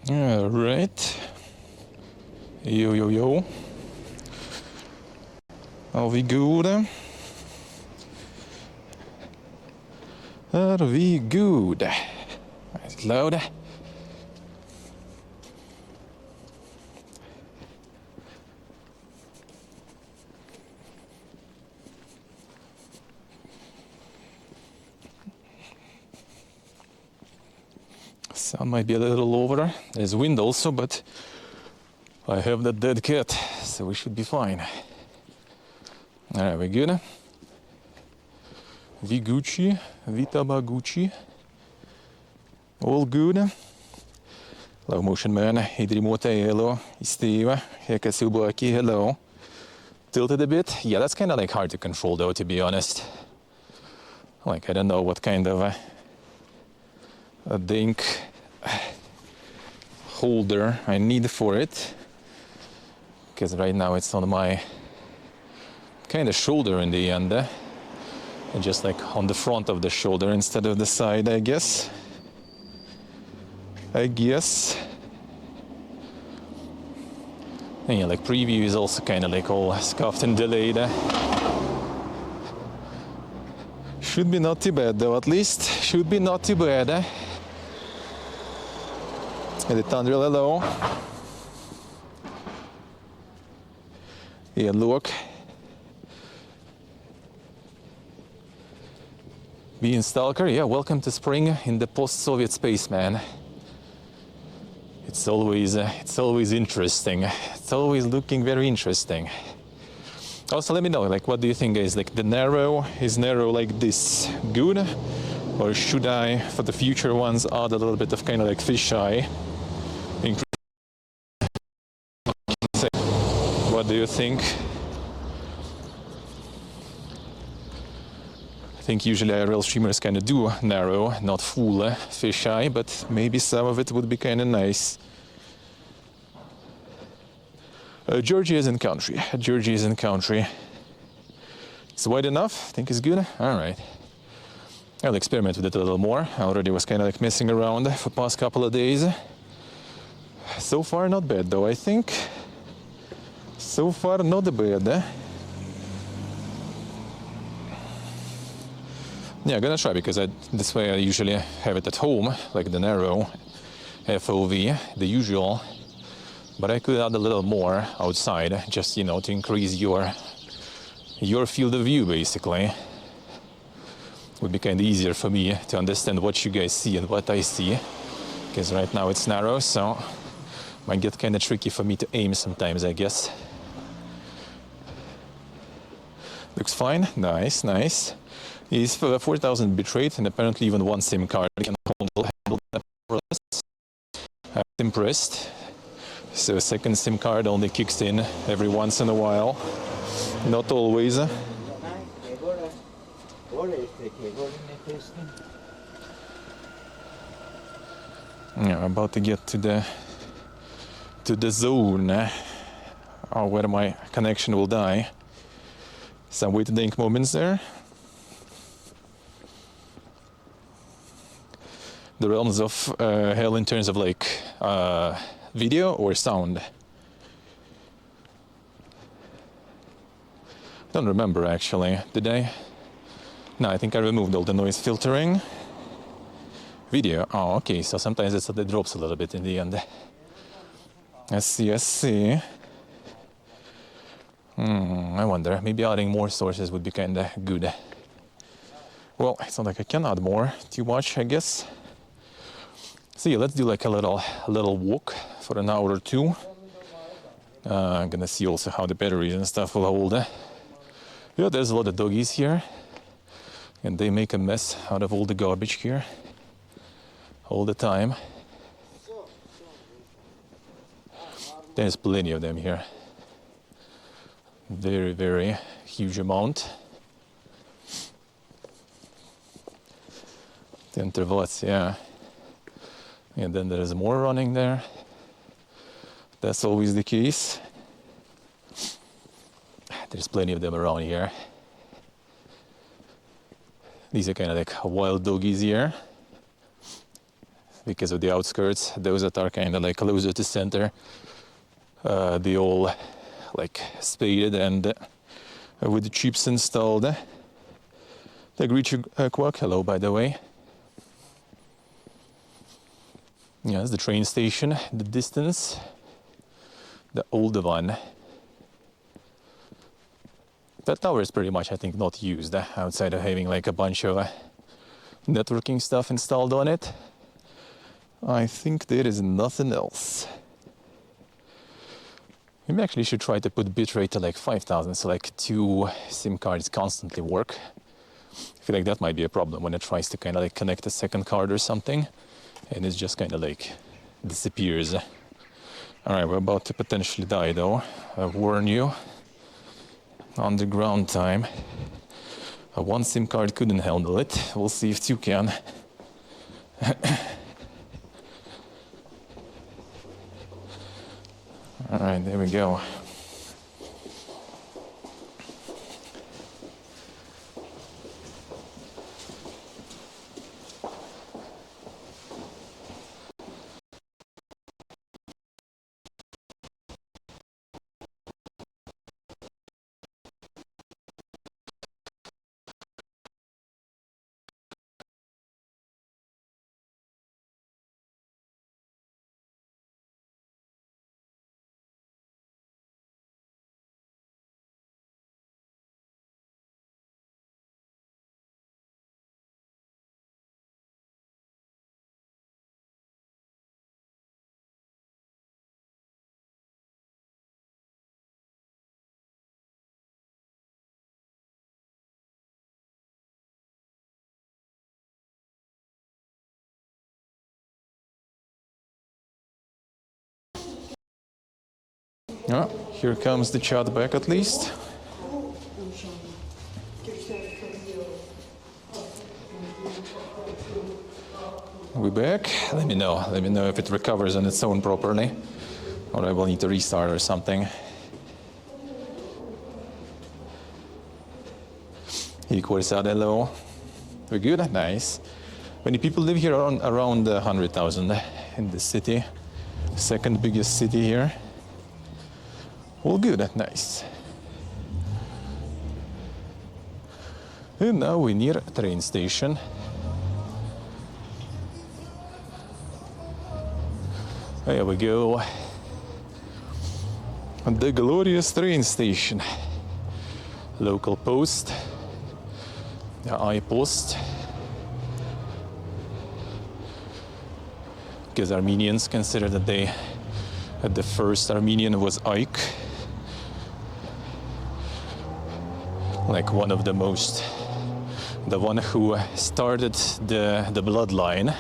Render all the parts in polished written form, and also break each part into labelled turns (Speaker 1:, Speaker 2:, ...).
Speaker 1: All right. Yo, yo, yo. Are we good? Are we good? Is it loud? Sound might be a little over. There's wind also, but I have that dead cat, so we should be fine. All right, we good? Vi Gucci, Vitabaguchi. All good? Low motion man, Idrimote hello, Steve, Hekasubaki, hello. Tilted a bit? Yeah, that's kind of like hard to control though, to be honest. Like, I don't know what kind of a dink holder I need for it. Because right now it's on my kind of shoulder in the end. And just like on the front of the shoulder instead of the side, I guess. And yeah, like preview is also kind of like all scuffed and delayed. Should be not too bad though, at least. Should be not too bad. And the Tundra, hello. Yeah, look. Being Stalker, yeah, welcome to spring in the post-Soviet space, man. It's always interesting. It's always looking very interesting. Also, let me know, like, what do you think, guys? Like, the narrow, is narrow like this good? Or should I, for the future ones, add a little bit of kind of like fisheye? What do you think? I think usually IRL streamers kind of do narrow, not full fisheye, but maybe some of it would be kind of nice. Georgia is in country. Georgia is in country. It's wide enough. I think it's good. All right. I'll experiment with it a little more. I already was kind of like messing around for the past couple of days. So far, not bad though, I think. So far, not bad. Yeah, I'm gonna try because this way I usually have it at home, like the narrow FOV, the usual. But I could add a little more outside, just, you know, to increase your field of view, basically. Would be kind of easier for me to understand what you guys see and what I see. Because right now it's narrow, so might get kind of tricky for me to aim sometimes, I guess. Looks fine. Nice, nice. Is 4,000 bitrate and apparently even one SIM card can handle that for us. I'm impressed. So a second SIM card only kicks in every once in a while. Not always. Yeah, I'm about to get to the zone where my connection will die. Some wait and think moments there. The realms of hell in terms of like video or sound. Don't remember actually. Did I? No, I think I removed all the noise filtering. Video. Oh, okay. So sometimes it drops a little bit in the end. I see. I wonder. Maybe adding more sources would be kind of good. Well, it's not like I can add more too much, I guess. So yeah, let's do like a little walk for an hour or two. I'm gonna see also how the batteries and stuff will hold. Yeah, there's a lot of doggies here. And they make a mess out of all the garbage here. All the time. There's plenty of them here. Very, very huge amount. 10 watts, yeah. And then there's more running there. That's always the case. There's plenty of them around here. These are kind of like wild doggies here. because of the outskirts. Those that are kind of like closer to center, they all like spaded and with the chips installed. The Greech Quark, hello by the way. Yes, the train station, the distance, the older one. That tower is pretty much, I think, not used outside of having like a bunch of networking stuff installed on it. I think there is nothing else. Maybe actually should try to put bitrate to like 5000 so like 2 SIM cards constantly work. I feel like that might be a problem when it tries to kind of like connect a second card or something and it just kind of like disappears. Alright, we're about to potentially die though. I warn you. Underground time. One SIM card couldn't handle it. We'll see if 2 can. Alright, there we go. Oh, here comes the chat back at least. We back? Let me know. Let me know if it recovers on its own properly. Or I will need to restart or something. Equals out hello. We're good? Nice. Many people live here around 100,000 in the city. Second biggest city here. All good, nice. And now we're near a train station. There we go. The glorious train station. Local post. The I-post. Because Armenians consider that the first Armenian was Ike. Like one of the one who started the bloodline.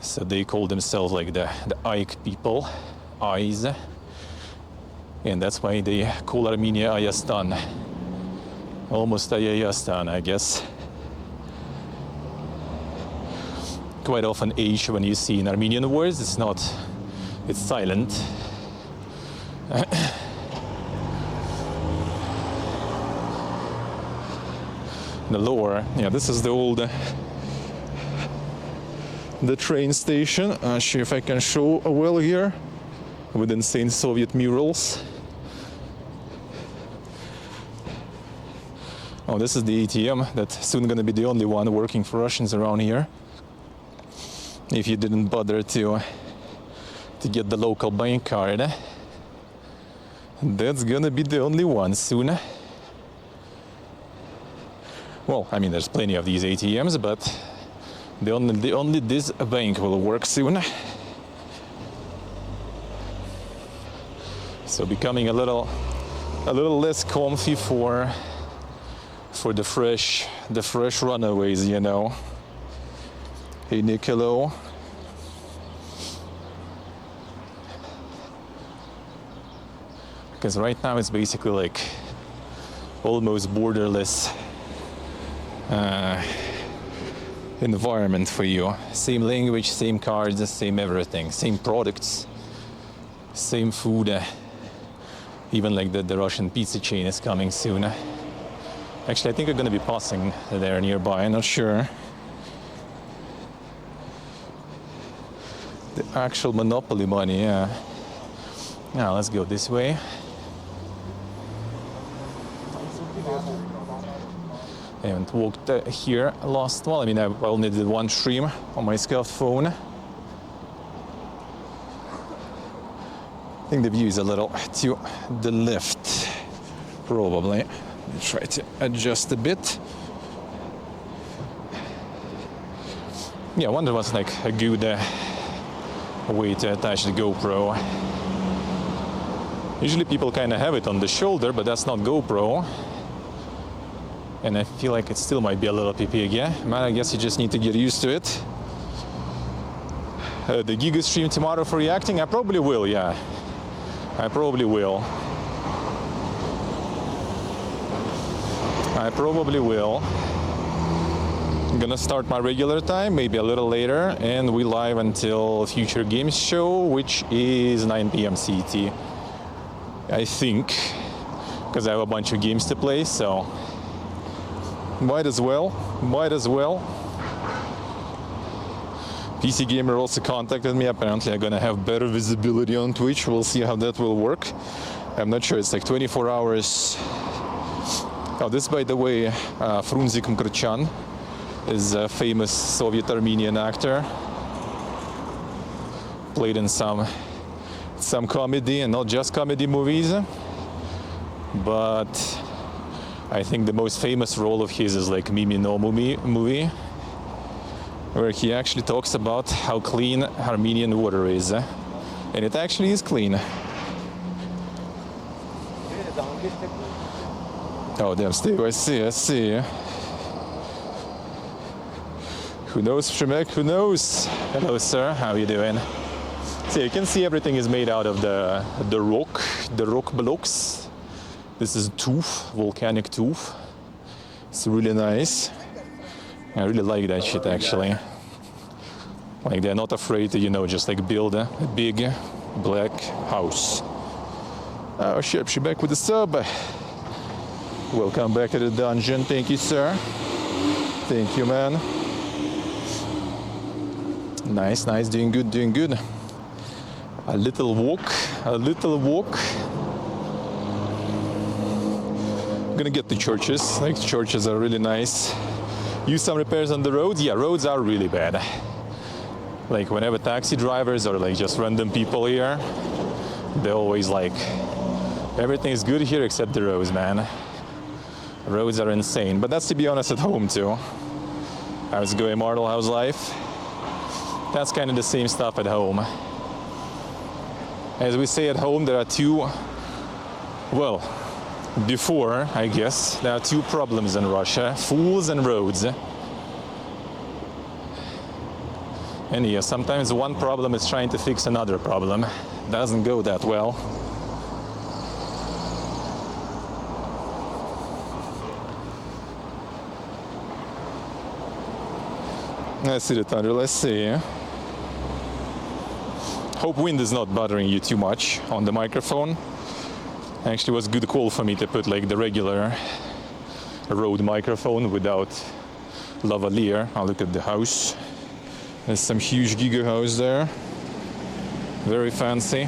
Speaker 1: So they call themselves like the Ike people, Eyes. And that's why they call Armenia Ayastan. Almost Ayastan, I guess. Quite often H when you see in Armenian words, it's silent. The lower, yeah, this is the old the train station. See if I can show well here with insane Soviet murals. Oh, this is the ATM that's soon gonna be the only one working for Russians around here. If you didn't bother to get the local bank card, that's gonna be the only one soon. Well, I mean, there's plenty of these ATMs, but the only this bank will work soon. So becoming a little less comfy for the fresh runaways, you know. Hey, Nicolo. Because right now it's basically like almost borderless environment for you. Same language, same cards, same everything, same products, same food. Even like the Russian pizza chain is coming soon. Actually, I think I'm going to be passing there nearby. I'm not sure. The actual Monopoly money, yeah. Now let's go this way. I haven't walked here last while. I mean, I only did one stream on my scuffed phone. I think the view is a little to the left, probably. Let me try to adjust a bit. Yeah, I wonder what's like a good way to attach the GoPro. Usually people kind of have it on the shoulder, but that's not GoPro. And I feel like it still might be a little PP again. Man, I guess you just need to get used to it. The Giga stream tomorrow for reacting? I probably will, yeah. I probably will. I'm gonna start my regular time, maybe a little later, and we live until Future Games Show, which is 9 p.m. CT. I think, because I have a bunch of games to play, so might as well. PC Gamer also contacted me. Apparently I'm gonna have better visibility on Twitch. We'll see how that will work. I'm not sure, it's like 24 hours. Oh, this, by the way, Frunzik Mkrtchan is a famous Soviet Armenian actor. Played in some comedy, and not just comedy movies, but I think the most famous role of his is like Mimi No movie, where he actually talks about how clean Armenian water is, and it actually is clean. Oh damn, Steve, I see. Who knows, Shemek? Who knows? Hello, sir. How are you doing? So you can see everything is made out of the rock blocks. This is tuff, volcanic tuff. It's really nice. I really like that shit, actually. Like, they're not afraid to, just like build a big black house. Oh shit, she back with the sub. Welcome back to the dungeon. Thank you, sir. Thank you, man. Nice, doing good. A little walk. I'm gonna get the churches. Like, churches are really nice. Use some repairs on the roads. Yeah, roads are really bad. Like, whenever taxi drivers or like just random people here, they're always like, everything is good here except the roads, man. Roads are insane. But that's, to be honest, at home too. How's it going, Immortal? How's life? That's kind of the same stuff at home. As we say at home, there are before, I guess, there are two problems in Russia: fools and roads. And yeah, sometimes one problem is trying to fix another problem. Doesn't go that well. I see the thunder, let's see. Hope wind is not bothering you too much on the microphone. Actually, it was a good call for me to put like the regular Rode microphone without lavalier. I'll look at the house. There's some huge Giga house there. Very fancy.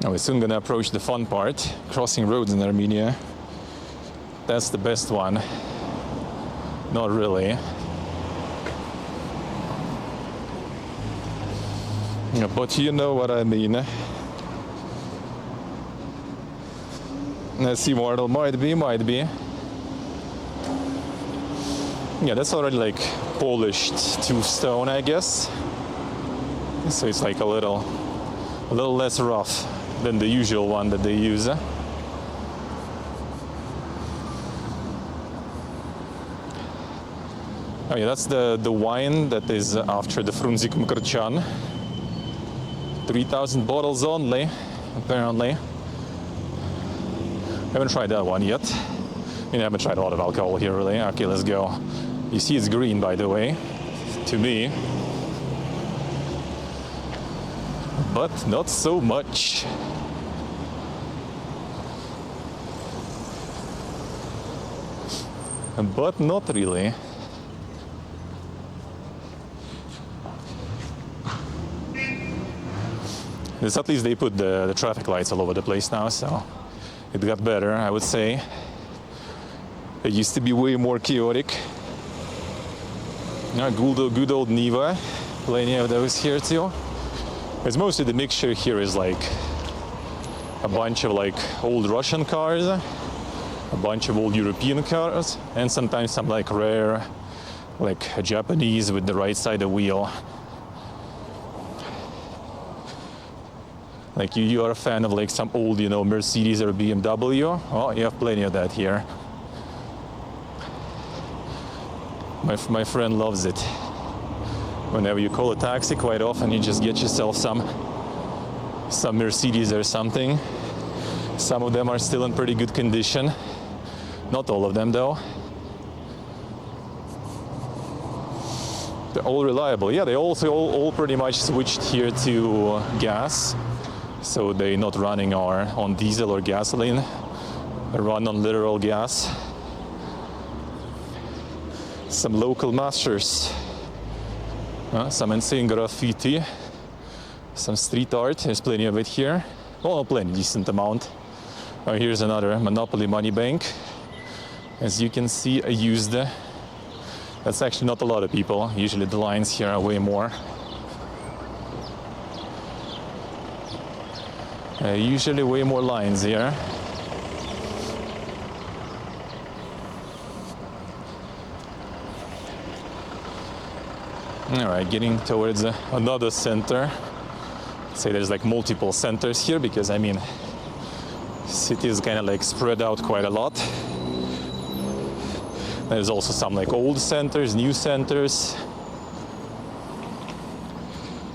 Speaker 1: Now we're soon gonna approach the fun part, crossing roads in Armenia. That's the best one. Not really. Yeah, but you know what I mean. Let's see, Mortal, might be. Yeah, that's already like polished tooth stone, I guess. So it's like a little less rough than the usual one that they use. Oh yeah, that's the wine that is after the Frunzik Mkrtchan. 3,000 bottles only, apparently. Haven't tried that one yet. I mean, I haven't tried a lot of alcohol here, really. Okay, let's go. You see it's green, by the way, to me. But not so much. but not really. At least they put the traffic lights all over the place now, so it got better, I would say. It used to be way more chaotic. Good old Niva, plenty of those here too. It's mostly the mixture here is like a bunch of like old Russian cars, a bunch of old European cars, and sometimes some like rare, like Japanese with the right side of wheel. Like you are a fan of like some old, you know, Mercedes or BMW? Oh, you have plenty of that here. My friend loves it. Whenever you call a taxi, quite often you just get yourself some Mercedes or something. Some of them are still in pretty good condition. Not all of them though. They're all reliable. Yeah, they also all pretty much switched here to gas. So they're not running on diesel or gasoline. They run on literal gas. Some local masters. Some insane graffiti. Some street art. There's plenty of it here. Well, plenty, decent amount. Here's another Monopoly Money Bank. As you can see, used. That's actually not a lot of people. Usually the lines here are way more. Usually way more lines here. All right, getting towards another center. Say there's like multiple centers here because I mean, city is kind of like spread out quite a lot. There's also some like old centers, new centers,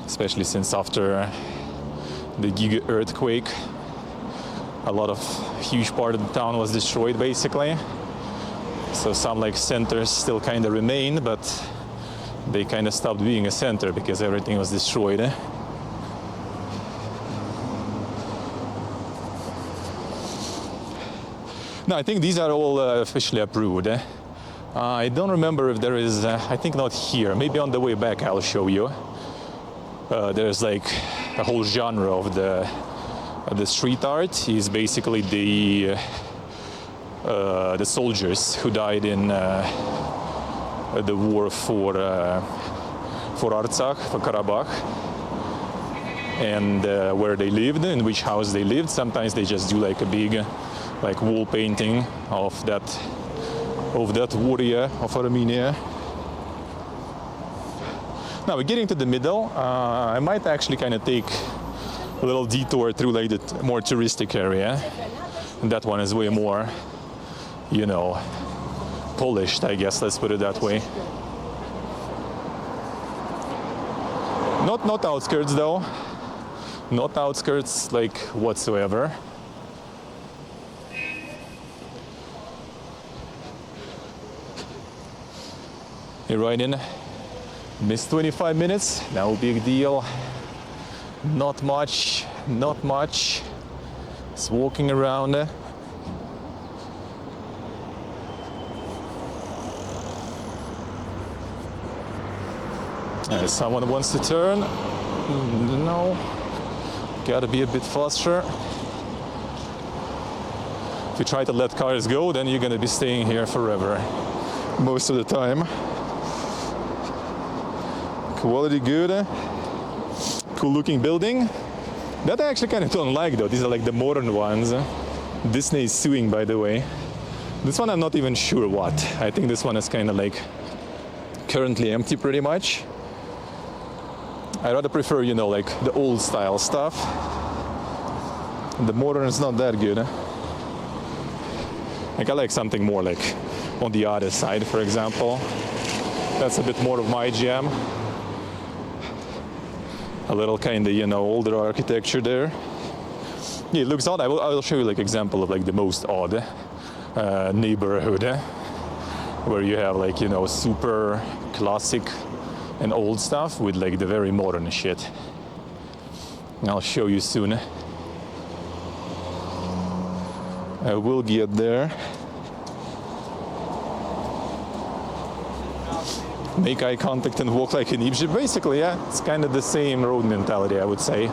Speaker 1: especially since after the Giga earthquake, a lot of huge part of the town was destroyed basically. So some like centers still kind of remain, but they kind of stopped being a center because everything was destroyed. No, I think these are all officially approved. I don't remember if there is, I think not here, maybe on the way back I'll show you. There's like a whole genre of the street art. Is basically the soldiers who died in the war for Artsakh, for Karabakh, and where they lived, in which house they lived. Sometimes they just do like a big, like wall painting of that warrior of Armenia. Now we're getting to the middle. I might actually kind of take a little detour through like the more touristic area. And that one is way more, you know, polished, I guess, let's put it that way. Not outskirts though. Not outskirts like whatsoever. You're right in. Missed 25 minutes, no big deal. Not much. Just walking around. Someone wants to turn. No. Gotta be a bit faster. If you try to let cars go, then you're gonna be staying here forever. Most of the time. Quality good. Cool looking building. That I actually kind of don't like though. These are like the modern ones. Disney is suing, by the way. This one I'm not even sure what. I think this one is kind of like currently empty pretty much. I rather prefer, you know, like the old style stuff. The modern is not that good. Like I like something more like on the other side, for example. That's a bit more of my jam. A little kind of, you know, older architecture there. Yeah, it looks odd. I'll show you like example of like the most odd neighborhood where you have like, you know, super classic and old stuff with like the very modern shit. I'll show you soon. I will get there. make eye contact and walk like in Egypt. Basically, yeah, it's kind of the same road mentality, I would say. You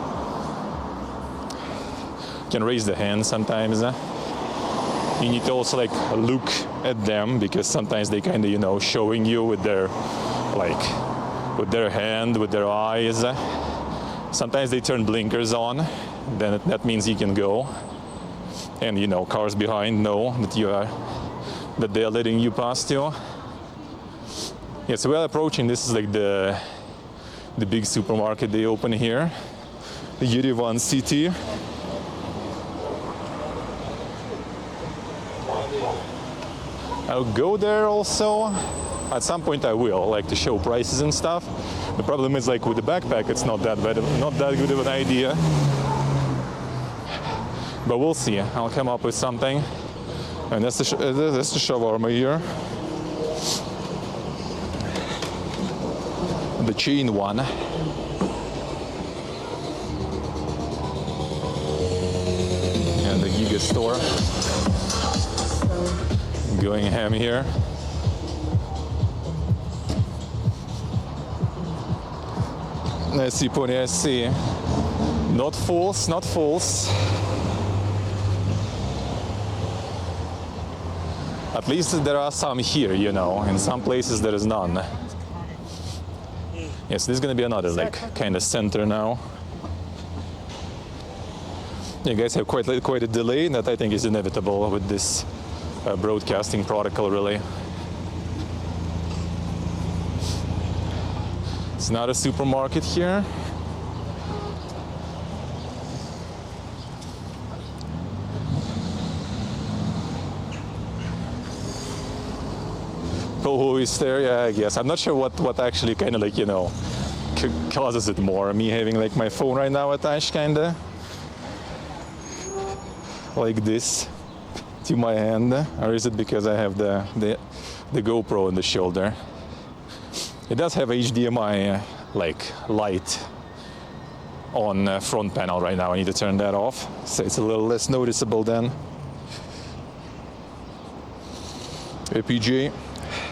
Speaker 1: can raise the hand sometimes. You need to also like look at them, because sometimes they kind of, you know, showing you with their with their hand, with their eyes. Sometimes they turn blinkers on, then that means you can go. And you know, cars behind know that they are letting you past you. Yeah, so we're approaching, this is like the big supermarket they open here, the Yerevan city. I'll go there also. At some point I will, like to show prices and stuff. The problem is like with the backpack, it's not that good of an idea. But we'll see. I'll come up with something. And that's the shawarma here. The chain one. And the Giga store. Going ham here. I see, Pony, I see. Not false, not false. At least there are some here, you know. In some places there is none. Yes, this is gonna be another like kind of center now. You guys have quite a delay that I think is inevitable with this broadcasting protocol, really. It's not a supermarket here. Oh, is there? Yeah, I guess. I'm not sure what actually kind of like, you know, causes it more. Me having like my phone right now attached kind of like this to my hand, or is it because I have the GoPro on the shoulder? It does have HDMI like light on front panel right now. I need to turn that off, so it's a little less noticeable then. APG,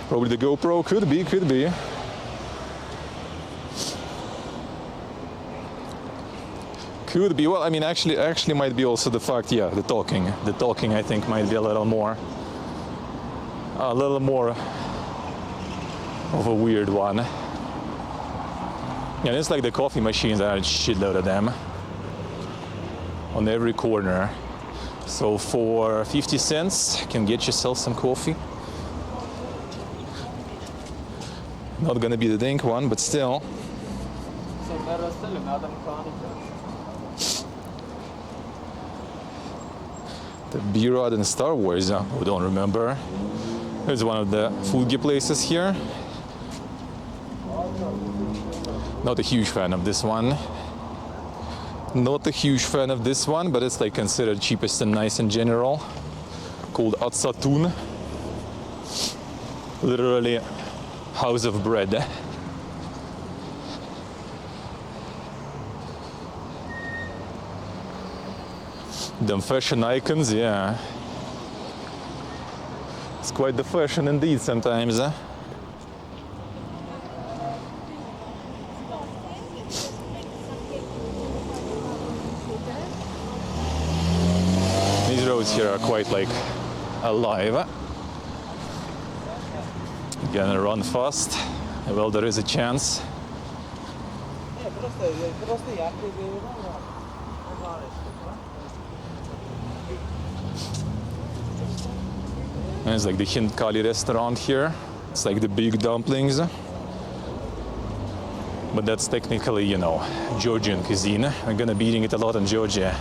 Speaker 1: probably the GoPro, could be. Could be. Well, I mean, actually might be also the fact, yeah, the talking I think might be a little more of a weird one. Yeah, it's like the coffee machines, there are a shitload of them on every corner. So for 50 cents, you can get yourself some coffee. Not gonna be the dink one, but still. The B-Rod and Star Wars, who don't remember. Here's one of the foodie places here. Not a huge fan of this one. Not a huge fan of this one, but it's like considered cheapest and nice in general. Called Atsatun. Literally house of bread. Them fashion icons, yeah. It's quite the fashion indeed sometimes. These roads here are quite like alive. Gonna run fast. Well, there is a chance. And it's like the Hind Kali restaurant here. It's like the big dumplings. But that's technically, you know, Georgian cuisine. I'm gonna be eating it a lot in Georgia.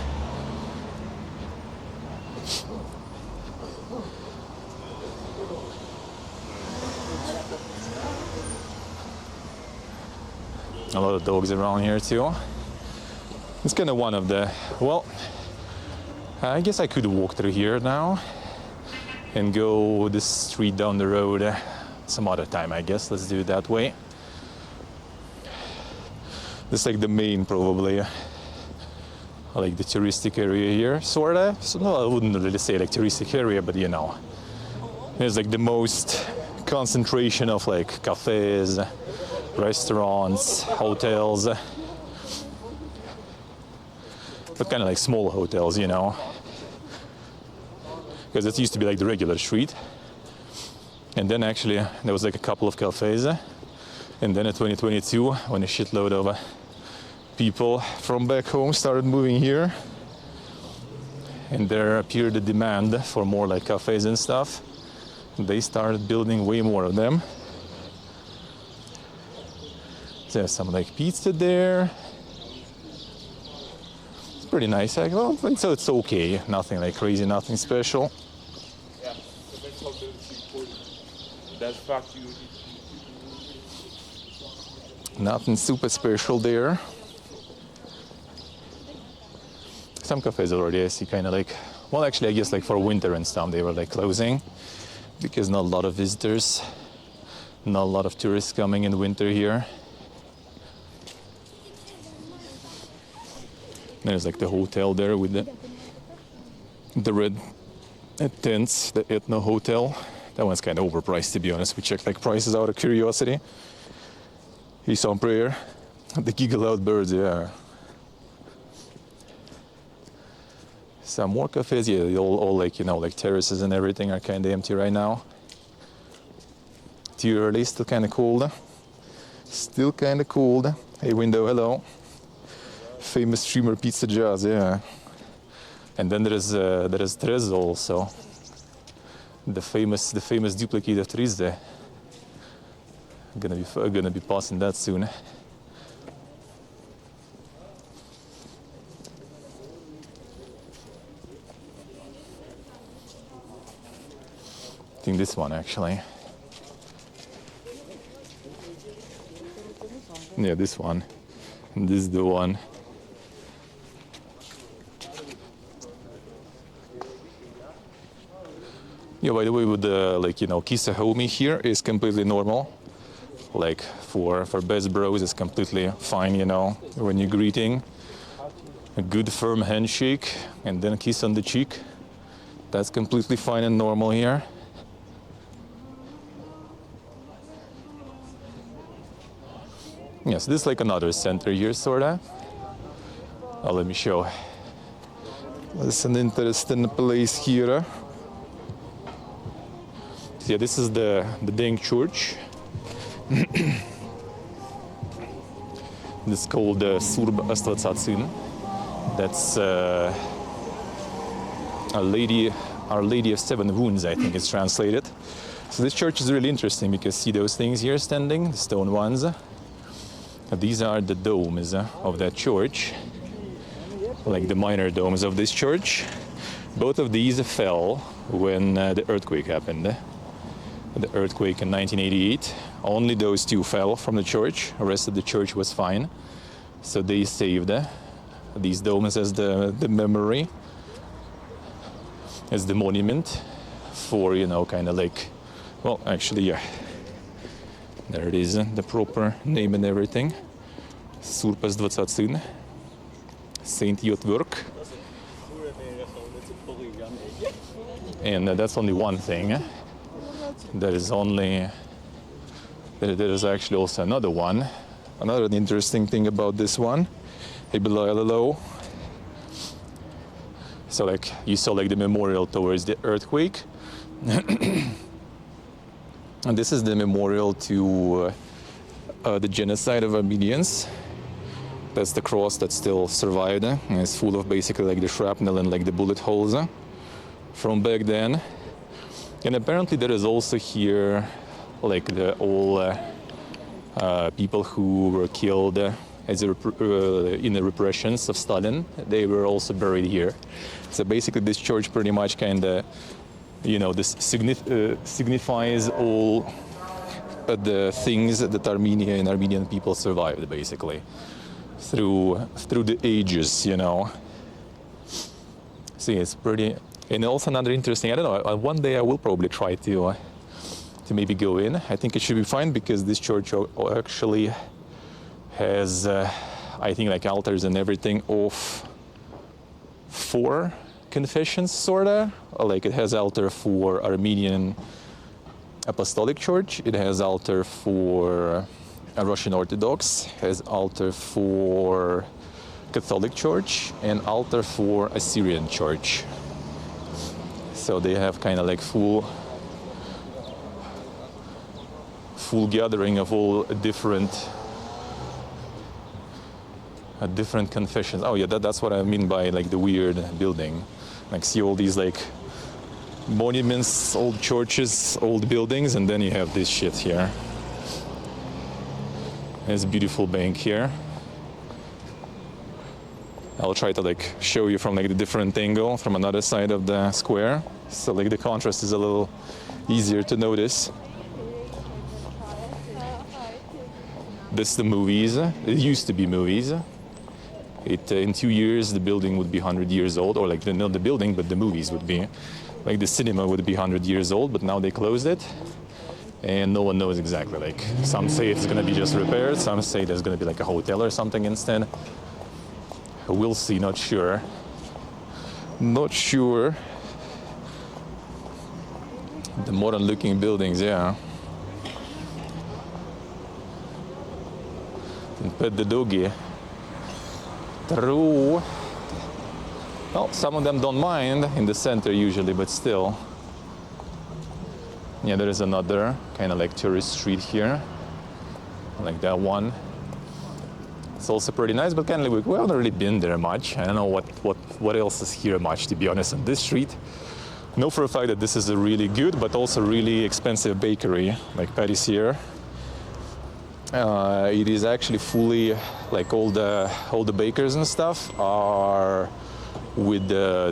Speaker 1: A lot of dogs around here too. It's kind of one of the, well, I guess I could walk through here now and go this street down the road some other time, I guess. Let's do it that way. This is like the main, probably, like the touristic area here, sorta. So no, I wouldn't really say like touristic area, but you know, it's like the most concentration of like cafes, restaurants, hotels, but kind of like small hotels, you know, because it used to be like the regular street. And then actually there was like a couple of cafes, and then in 2022 when a shitload of people from back home started moving here, and there appeared a demand for more like cafes and stuff, they started building way more of them. There's some like pizza there. It's pretty nice. Well, so it's okay. Nothing like crazy, nothing special. Nothing super special there. Some cafes already I see kind of like, well actually I guess like for winter and stuff they were like closing because not a lot of visitors, not a lot of tourists coming in winter here. There's like the hotel there with the red tents, the Ethno Hotel. That one's kind of overpriced, to be honest. We checked like prices out of curiosity. He's on prayer. The giggle out birds, yeah. Some more cafes, yeah, all like, you know, like terraces and everything are kind of empty right now. Too early, still kind of cold. Still kind of cold. Hey window, hello. Famous streamer Pizza Jazz, yeah. And then there is Trezzo also. The famous duplicate of Trizze. Gonna be passing that soon. I think this one actually. Yeah, this one. And this is the one. Yeah, by the way, with the like, you know, Kisa Homie here is completely normal. Like for best bros it's completely fine, you know, when you're greeting. A good firm handshake and then a kiss on the cheek. That's completely fine and normal here. Yes, this is like another center here, sorta. Let me show. It's an interesting place here. Yeah, this is the Deng Church. This is called Surb Astvatsatsin. That's Our Lady of Seven Wounds, I think it's translated. So this church is really interesting because see those things here standing, the stone ones. These are the domes of that church, like the minor domes of this church. Both of these fell when the earthquake happened. The earthquake in 1988. Only those two fell from the church. The rest of the church was fine. So they saved these domes as the memory, as the monument for, you know, kind of like, well, actually, yeah. There it is, the proper name and everything. Surpas 20, Saint Jotwork. And that's only one thing. There is actually also another one. Another interesting thing about this one. Hey, below. So like you saw like the memorial towards the earthquake. And this is the memorial to the genocide of Armenians. That's the cross that still survived. And it's full of basically like the shrapnel and like the bullet holes from back then. And apparently there is also here like all people who were killed in the repressions of Stalin. They were also buried here. So basically this church pretty much kind of, you know, this signifies all the things that Armenia and Armenian people survived basically through the ages, you know. See, it's pretty. And also another interesting, I don't know, one day I will probably try to maybe go in. I think it should be fine because this church actually has, I think, like altars and everything of 4 confessions, sorta. Like it has altar for Armenian Apostolic Church. It has altar for Russian Orthodox, has altar for Catholic Church, and altar for Assyrian Church. So they have kind of like full gathering of all different confessions. Oh yeah, that's what I mean by like the weird building. Like see all these like monuments, old churches, old buildings, and then you have this shit here. There's a beautiful bank here. I'll try to like show you from like the different angle from another side of the square, so like the contrast is a little easier to notice. This is the movies. It used to be movies. In 2 years the building would be 100 years old, or like not the building but the movies would be, like the cinema would be 100 years old, but now they closed it and no one knows exactly. Like some say it's gonna be just repaired, some say there's gonna be like a hotel or something instead. We'll see, not sure. Not sure. The modern looking buildings, yeah. And pet the doggy. True. Well, some of them don't mind in the center usually, but still. Yeah, there is another kind of like tourist street here, like that one. It's also pretty nice, but kind of like we haven't really been there much. I don't know what else is here much, to be honest, on this street. Know for a fact that this is a really good, but also really expensive bakery, like Pâtissier. It is actually fully, like all the bakers and stuff are with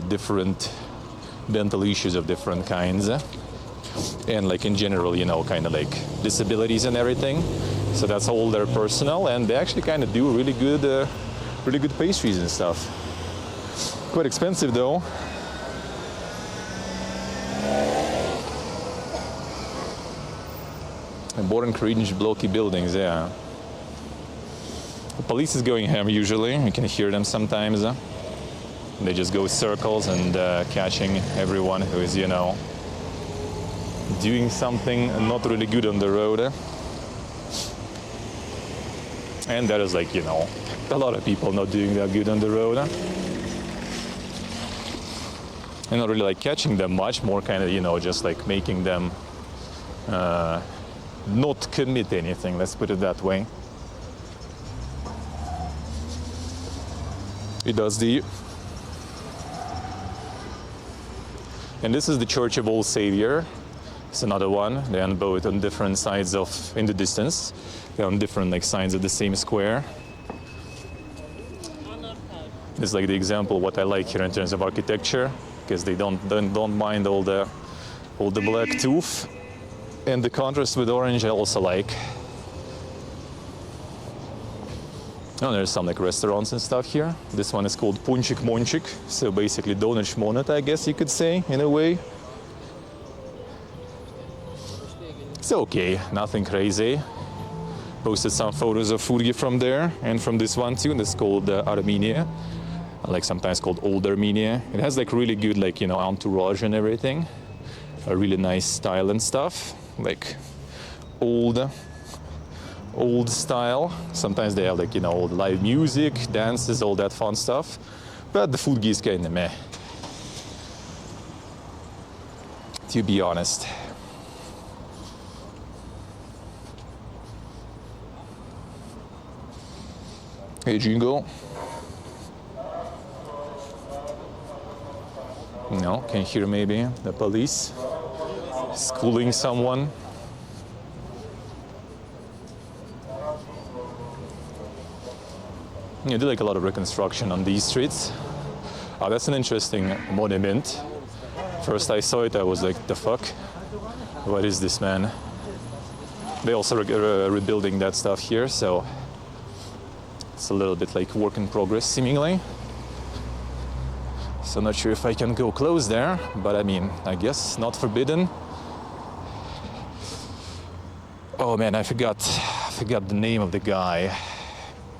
Speaker 1: different dental issues of different kinds. And like in general, you know, kind of like disabilities and everything. So that's all their personnel, and they actually kind of do really good pastries and stuff. Quite expensive though. Important cringe blocky buildings, yeah. The police is going ham usually. You can hear them sometimes. They just go circles and catching everyone who is, you know, doing something not really good on the road. And that is like, you know, a lot of people not doing that good on the road. And not really like catching them much, more kind of, you know, just like making them not commit anything, let's put it that way. It does the... And this is the Church of All Savior. It's another one. They're on both on different sides of, in the distance. They're on different like sides of the same square. It's like the example what I like here in terms of architecture, because they don't mind all the black tooth, and the contrast with orange I also like. Oh, there's some like restaurants and stuff here. This one is called Punchik Monchik, so basically donut shmonat, I guess you could say, in a way. It's okay, nothing crazy. Posted some photos of food from there and from this one too. That's called Armenia, like sometimes called Old Armenia. It has like really good, like, you know, entourage and everything. A really nice style and stuff, like old style. Sometimes they have like, you know, old live music, dances, all that fun stuff. But the food is kind of meh, to be honest. Hey, Jingo. No, can hear maybe the police schooling someone. You do like a lot of reconstruction on these streets. Oh, that's an interesting monument. First I saw it, I was like, the fuck? What is this, man? They also rebuilding that stuff here, so it's a little bit like work in progress, seemingly. So not sure if I can go close there, but I mean, I guess not forbidden. Oh man, I forgot the name of the guy.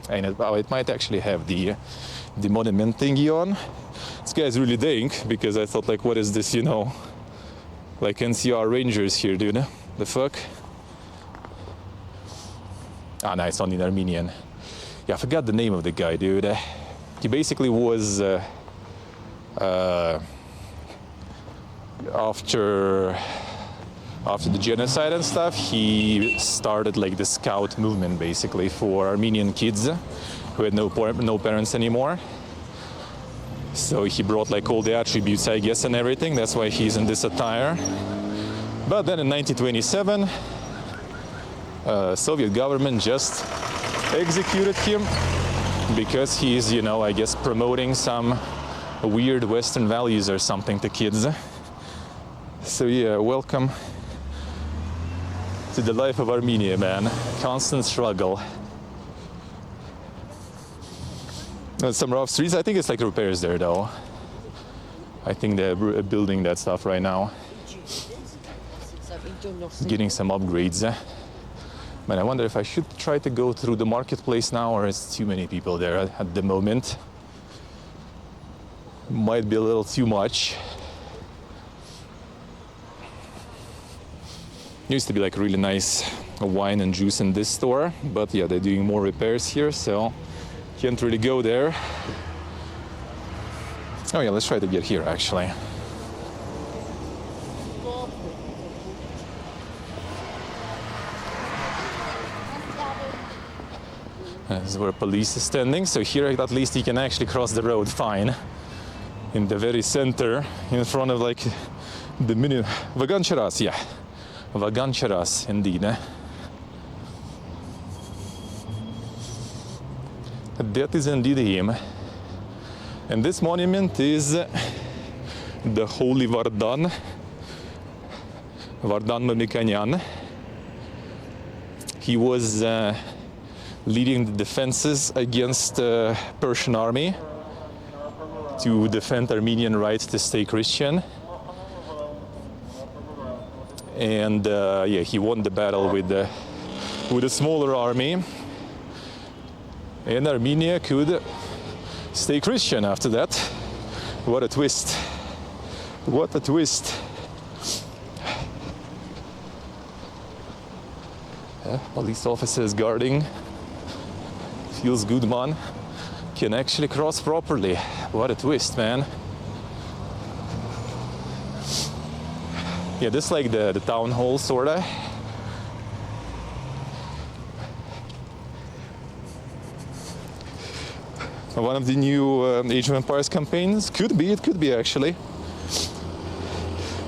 Speaker 1: And it might actually have the monument thingy on. This guy's really dank, because I thought like, what is this, you know, like NCR Rangers here, dude? The fuck? Ah, no, it's only in Armenian. Yeah, I forgot the name of the guy, dude. He basically was after the genocide and stuff, he started like the scout movement basically for Armenian kids who had no parents anymore. So he brought like all the attributes, I guess, and everything. That's why he's in this attire. But then in 1927, Soviet government just executed him because he's, you know, I guess promoting some weird Western values or something to kids. So yeah, welcome to the life of Armenia, man. Constant struggle. Some rough streets. I think it's like repairs there, though. I think they're building that stuff right now. Getting some upgrades. Man, I wonder if I should try to go through the marketplace now, or is too many people there at the moment. Might be a little too much. Used to be like really nice wine and juice in this store, but yeah, they're doing more repairs here, so can't really go there. Oh yeah, let's try to get here actually. This is where police is standing, so here at least you can actually cross the road fine. In the very center, in front of like the mini Vagancharas, yeah. Vagancharas, indeed. That is indeed him. And this monument is the Holy Vardan, Vardan Mamikyanyan. He was leading the defenses against the Persian army to defend Armenian rights to stay Christian. And yeah, he won the battle with a smaller army, and Armenia could stay Christian after that. What a twist! What a twist! Police officers guarding. Feels good, man. Can actually cross properly. What a twist, man. Yeah, this is like the town hall, sorta. One of the new Age of Empires campaigns. It could be actually.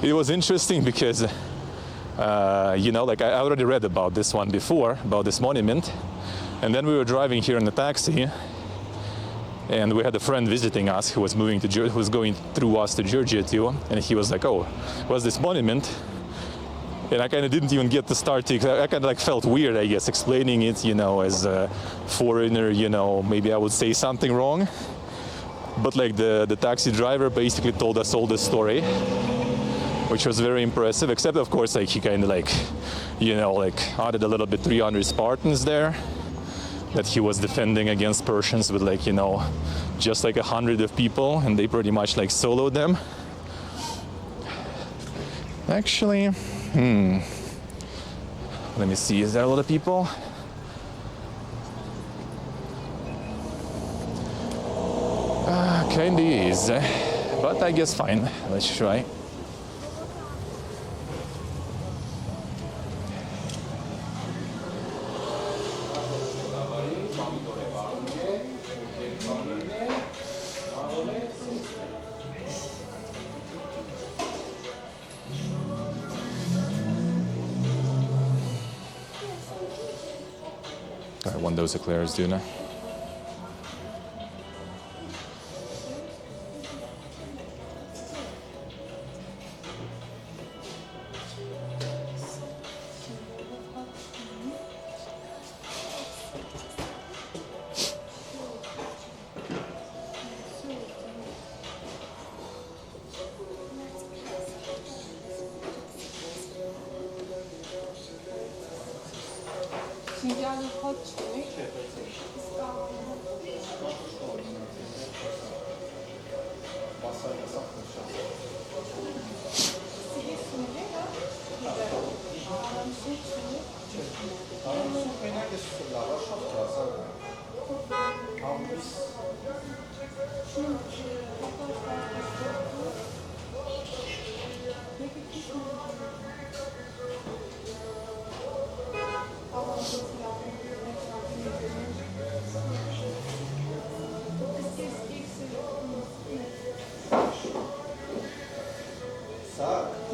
Speaker 1: It was interesting because, you know, like I already read about this one before, about this monument. And then we were driving here in the taxi, and we had a friend visiting us who was who was going through us to Georgia too, and he was like, "Oh, what's this monument?" And I kind of didn't even get to start to. I kind of like felt weird, I guess, explaining it, you know, as a foreigner. You know, maybe I would say something wrong. But like the taxi driver basically told us all the story, which was very impressive. Except of course, like he kind of like, you know, like added a little bit 300 Spartans there that he was defending against Persians with like, you know, just like 100 of people, and they pretty much like soloed them. Actually, let me see, is there a lot of people? Kinda is, but I guess fine, let's try. I want those eclairs, do you?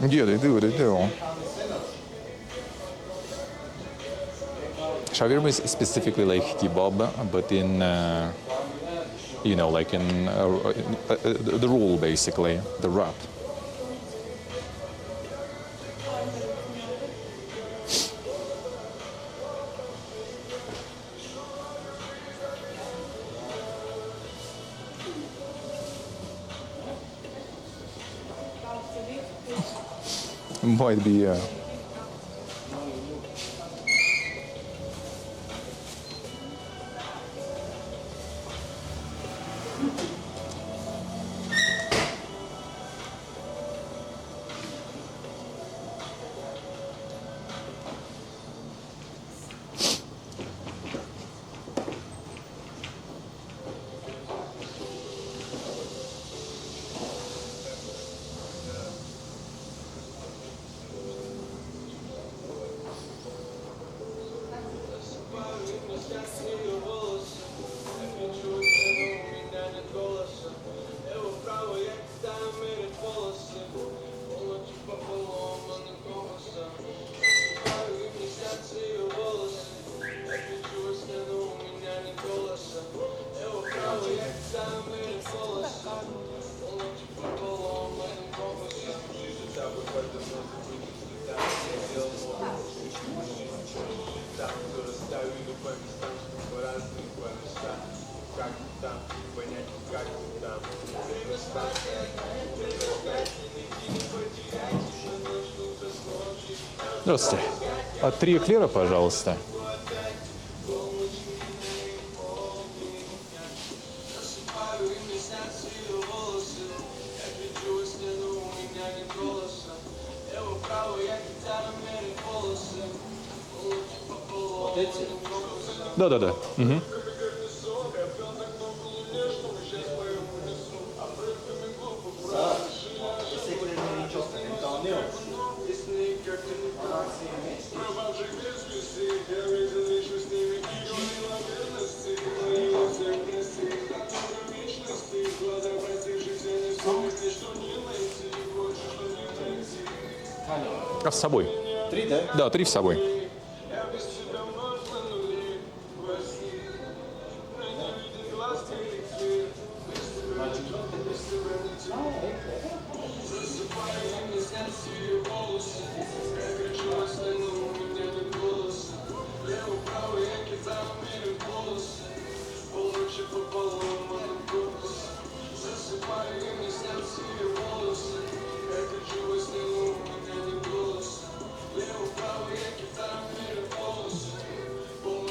Speaker 1: Yeah, they do, they do. Shawarma is specifically like kebab, but in, you know, like in the roll, basically, the wrap. Might be, Здравствуйте. 3 эклера, пожалуйста. Да. Угу. А с собой?
Speaker 2: 3, да?
Speaker 1: Да, 3 с собой.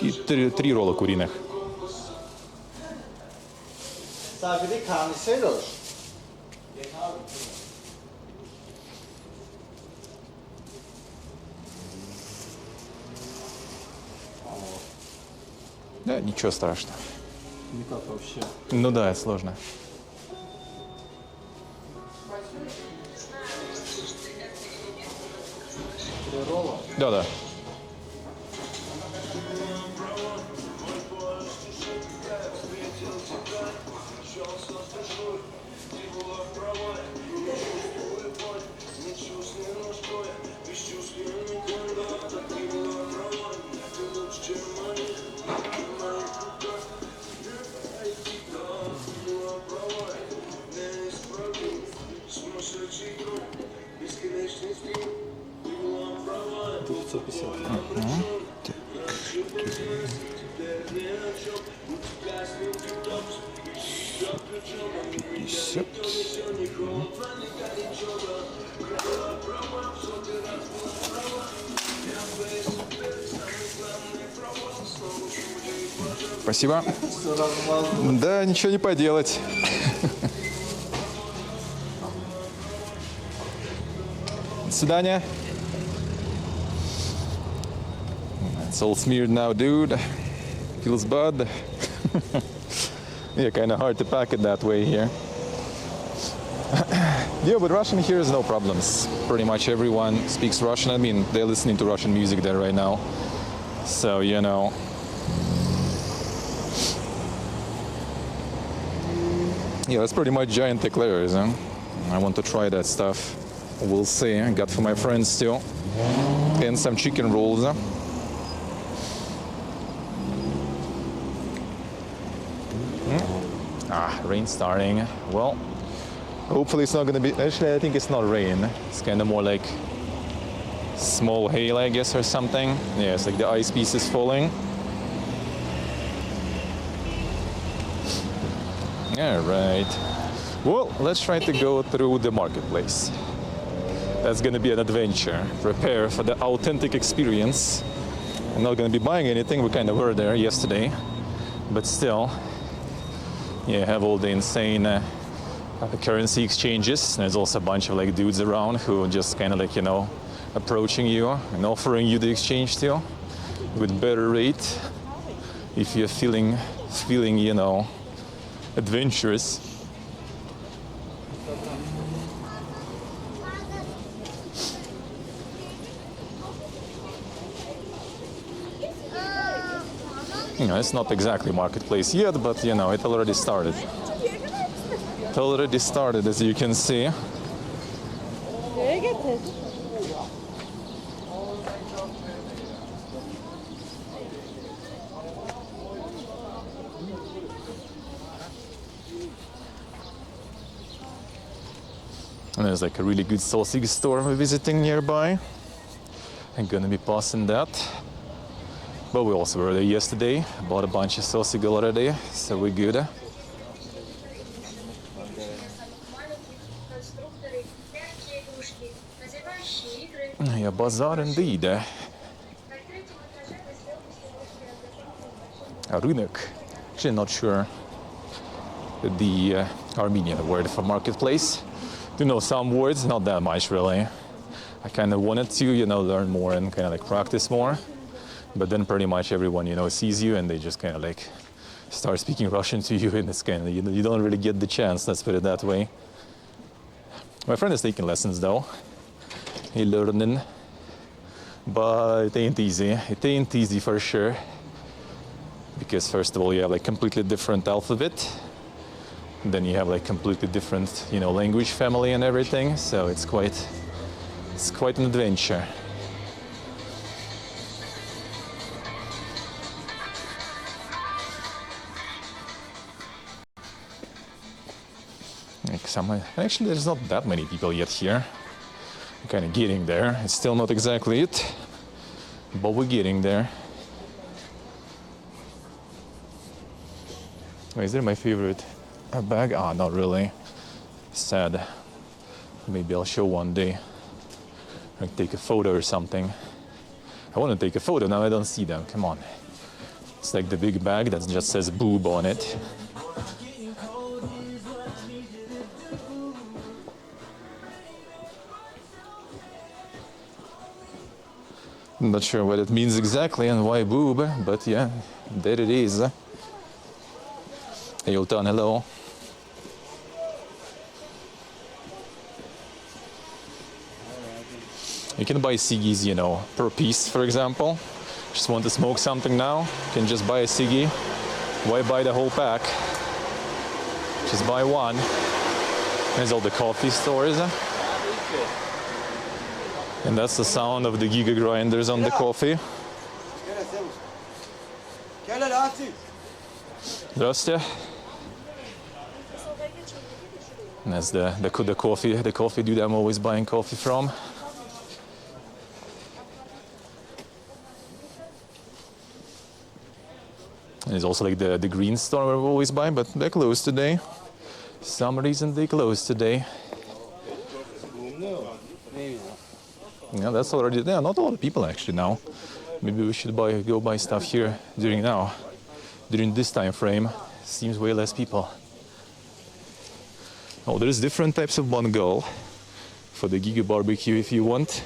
Speaker 1: И 3 ролла куриных.
Speaker 2: Sadece karnıyarık.
Speaker 1: Да, ничего страшного.
Speaker 2: Никак вообще.
Speaker 1: Ну да, это сложно.
Speaker 2: Ролла.
Speaker 1: Да. Спасибо. Да, ничего не поделать. До свидания. It's all smeared now, dude. Feels bad. Yeah, kind of hard to pack it that way here. Yeah, but Russian here is no problems. Pretty much everyone speaks Russian. I mean, they're listening to Russian music there right now. So, you know. Yeah, that's pretty much giant eclairs, huh? I want to try that stuff. We'll see. I got for my friends too. And some chicken rolls. Rain starting. Well, hopefully it's not gonna be, actually I think it's not rain. It's kind of more like small hail, I guess, or something. Yeah, it's like the ice piece is falling. All right. Well, let's try to go through the marketplace. That's gonna be an adventure. Prepare for the authentic experience. I'm not gonna be buying anything. We kind of were there yesterday, but still, yeah, have all the insane currency exchanges. There's also a bunch of like dudes around who just kind of like, you know, approaching you and offering you the exchange too with better rate if you're feeling, you know, adventurous. You know, it's not exactly marketplace yet, but you know, it already started. It already started, as you can see. And there's like a really good sausage store we're visiting nearby. I'm gonna be passing that. But we also were there yesterday, bought a bunch of sausage already, so we're good. Yeah, bazaar indeed. Rынок. Actually not sure the Armenian word for marketplace. Do know some words, not that much really. I kind of wanted to, you know, learn more and kind of like practice more. But then pretty much everyone, you know, sees you and they just kind of like start speaking Russian to you, and it's kind of, you don't really get the chance, let's put it that way. My friend is taking lessons though. He's learning. But it ain't easy. It ain't easy for sure. Because first of all, you have like completely different alphabet. Then you have like completely different, you know, language family and everything. So it's quite an adventure. Actually, there's not that many people yet here. I'm kind of getting there. It's still not exactly it, but we're getting there. Oh, is there my favorite bag? Ah, not really. Sad. Maybe I'll show one day. Like take a photo or something. I want to take a photo, now I don't see them. Come on. It's like the big bag that just says boob on it. I'm not sure what it means exactly and why boob, but yeah, there it is. Hey, Ultan, hello. You can buy ciggies, you know, per piece, for example. Just want to smoke something now, you can just buy a ciggy. Why buy the whole pack? Just buy one. There's all the coffee stores. And that's the sound of the giga grinders on the coffee. Здравствуйте. And that's the coffee dude I'm always buying coffee from. And there's also like the green store where we always buy, but they're closed today. Some reason they closed today. Yeah, that's already there. Not a lot of people actually now. Maybe we should go buy stuff here during this time frame. Seems way less people. Oh, there's different types of bongal for the Giga barbecue if you want.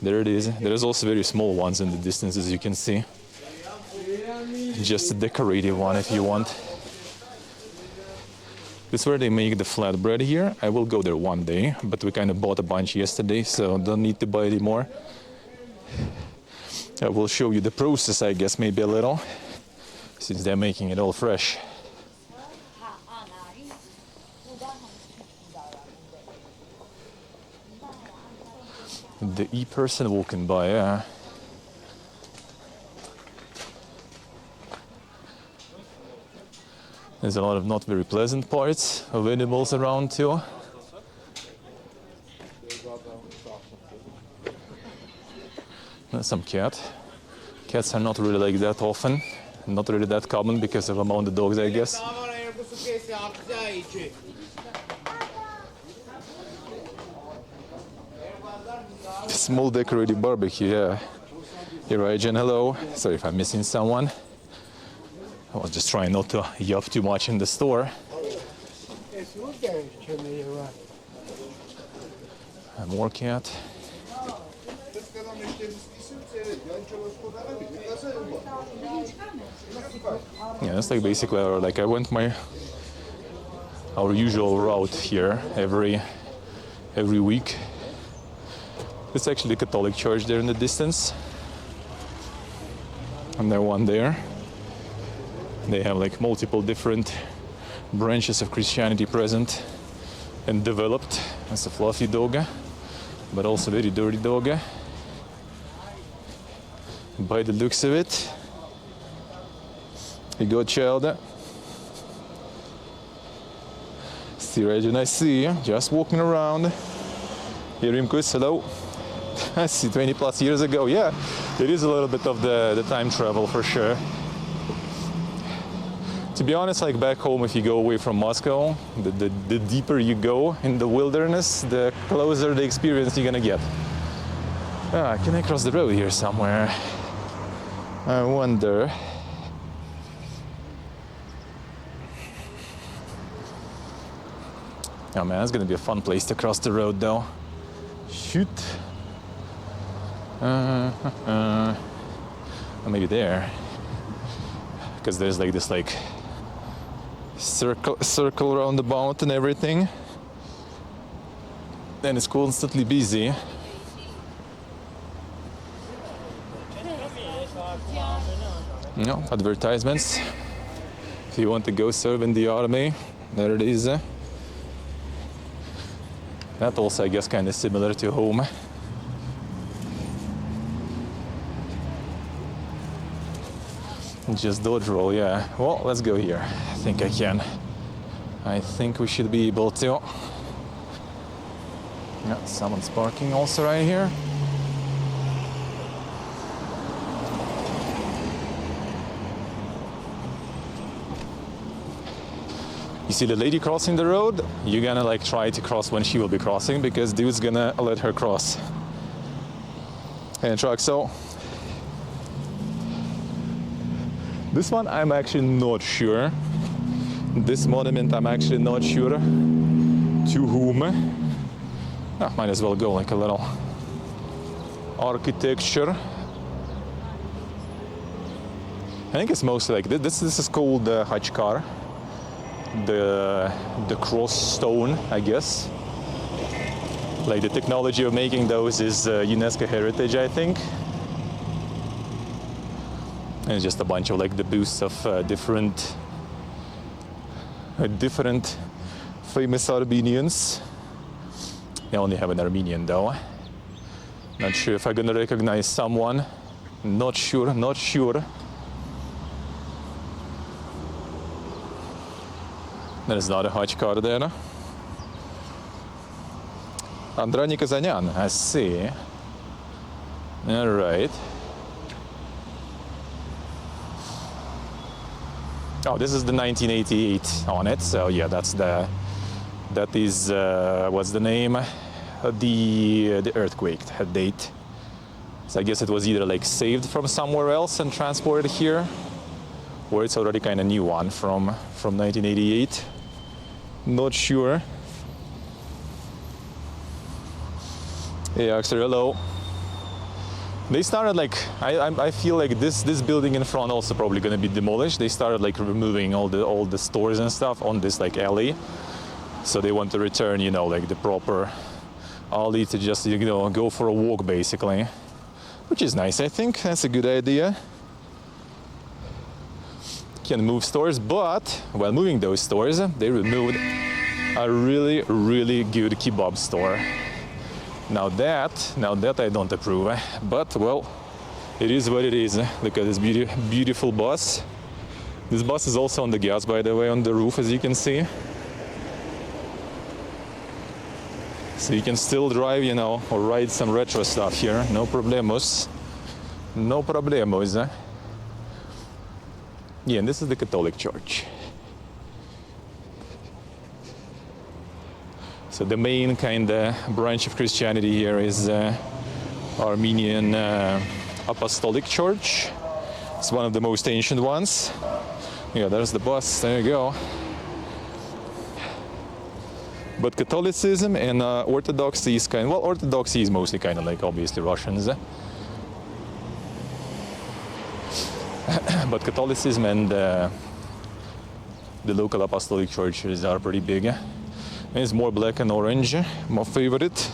Speaker 1: There it is. There's also very small ones in the distance, as you can see. Just a decorative one if you want. This is where they make the flatbread here. I will go there one day, but we kind of bought a bunch yesterday, so don't need to buy any more. I will show you the process, I guess, maybe a little, since they're making it all fresh. The e-person walking by, yeah. There's a lot of not very pleasant parts of animals around too. There's some cat. Cats are not really like that often, not really that common because of among the dogs, I guess. Small decorative barbecue, yeah. Here, right, Jen, hello. Sorry if I'm missing someone. I was just trying not to yap too much in the store. More cat. Yeah, it's like basically like I went our usual route here every week. It's actually a Catholic church there in the distance. And there one there. They have like multiple different branches of Christianity present and developed. It's a fluffy dog, but also very dirty dog. By the looks of it. You go, child. See, Regina, I see you, just walking around. Here, Rimkus, hello. I see 20 plus years ago. Yeah, it is a little bit of the time travel for sure. To be honest, like back home, if you go away from Moscow, the deeper you go in the wilderness, the closer the experience you're gonna get. Can I cross the road here somewhere? I wonder. Oh man, it's gonna be a fun place to cross the road though. Shoot. Maybe there. Because there's like this like circle around the mountain and everything. Then it's constantly busy. No, advertisements. If you want to go serve in the army, there it is. That also, I guess, kind of similar to home. Just dodge roll, yeah. Well, let's go here. I think I can. I think we should be able to. Yeah, someone's parking also right here. You see the lady crossing the road? You're gonna like try to cross when she will be crossing because dude's gonna let her cross. And truck, so this one I'm actually not sure. This monument I'm actually not sure to whom. Might as well go like a little architecture. I think it's mostly like this is called the Hachkar. The cross stone, I guess. Like the technology of making those is UNESCO heritage, I think. And it's just a bunch of like the busts of different famous Armenians. I only have an Armenian though. Not sure if I'm gonna recognize someone. Not sure. There's not a Hachkar there. Andrei Kazanyan, I see. All right. Oh, this is the 1988 on it. So yeah, that is what's the name? The earthquake date. So I guess it was either like saved from somewhere else and transported here, or it's already kind of new one from 1988. Not sure. Hey, Axel, hello. They started like, I feel like this building in front also probably gonna be demolished. They started like removing all the stores and stuff on this like alley. So they want to return, you know, like the proper alley to just, you know, go for a walk basically. Which is nice, I think. That's a good idea. Can move stores, but while moving those stores, they removed a really, really good kebab store. Now that I don't approve, but well, it is what it is. Look at this beautiful bus. This bus is also on the gas, by the way, on the roof, as you can see. So you can still drive, you know, or ride some retro stuff here. No problemos. No problemos. Yeah, and this is the Catholic Church. So the main kind of branch of Christianity here is Armenian Apostolic Church. It's one of the most ancient ones. Yeah, there's the bus. There you go. But Catholicism and Orthodoxy is kind of, well, Orthodoxy is mostly kind of like obviously Russians. But Catholicism and the local Apostolic churches are pretty big. And it's more black and orange. My favorite.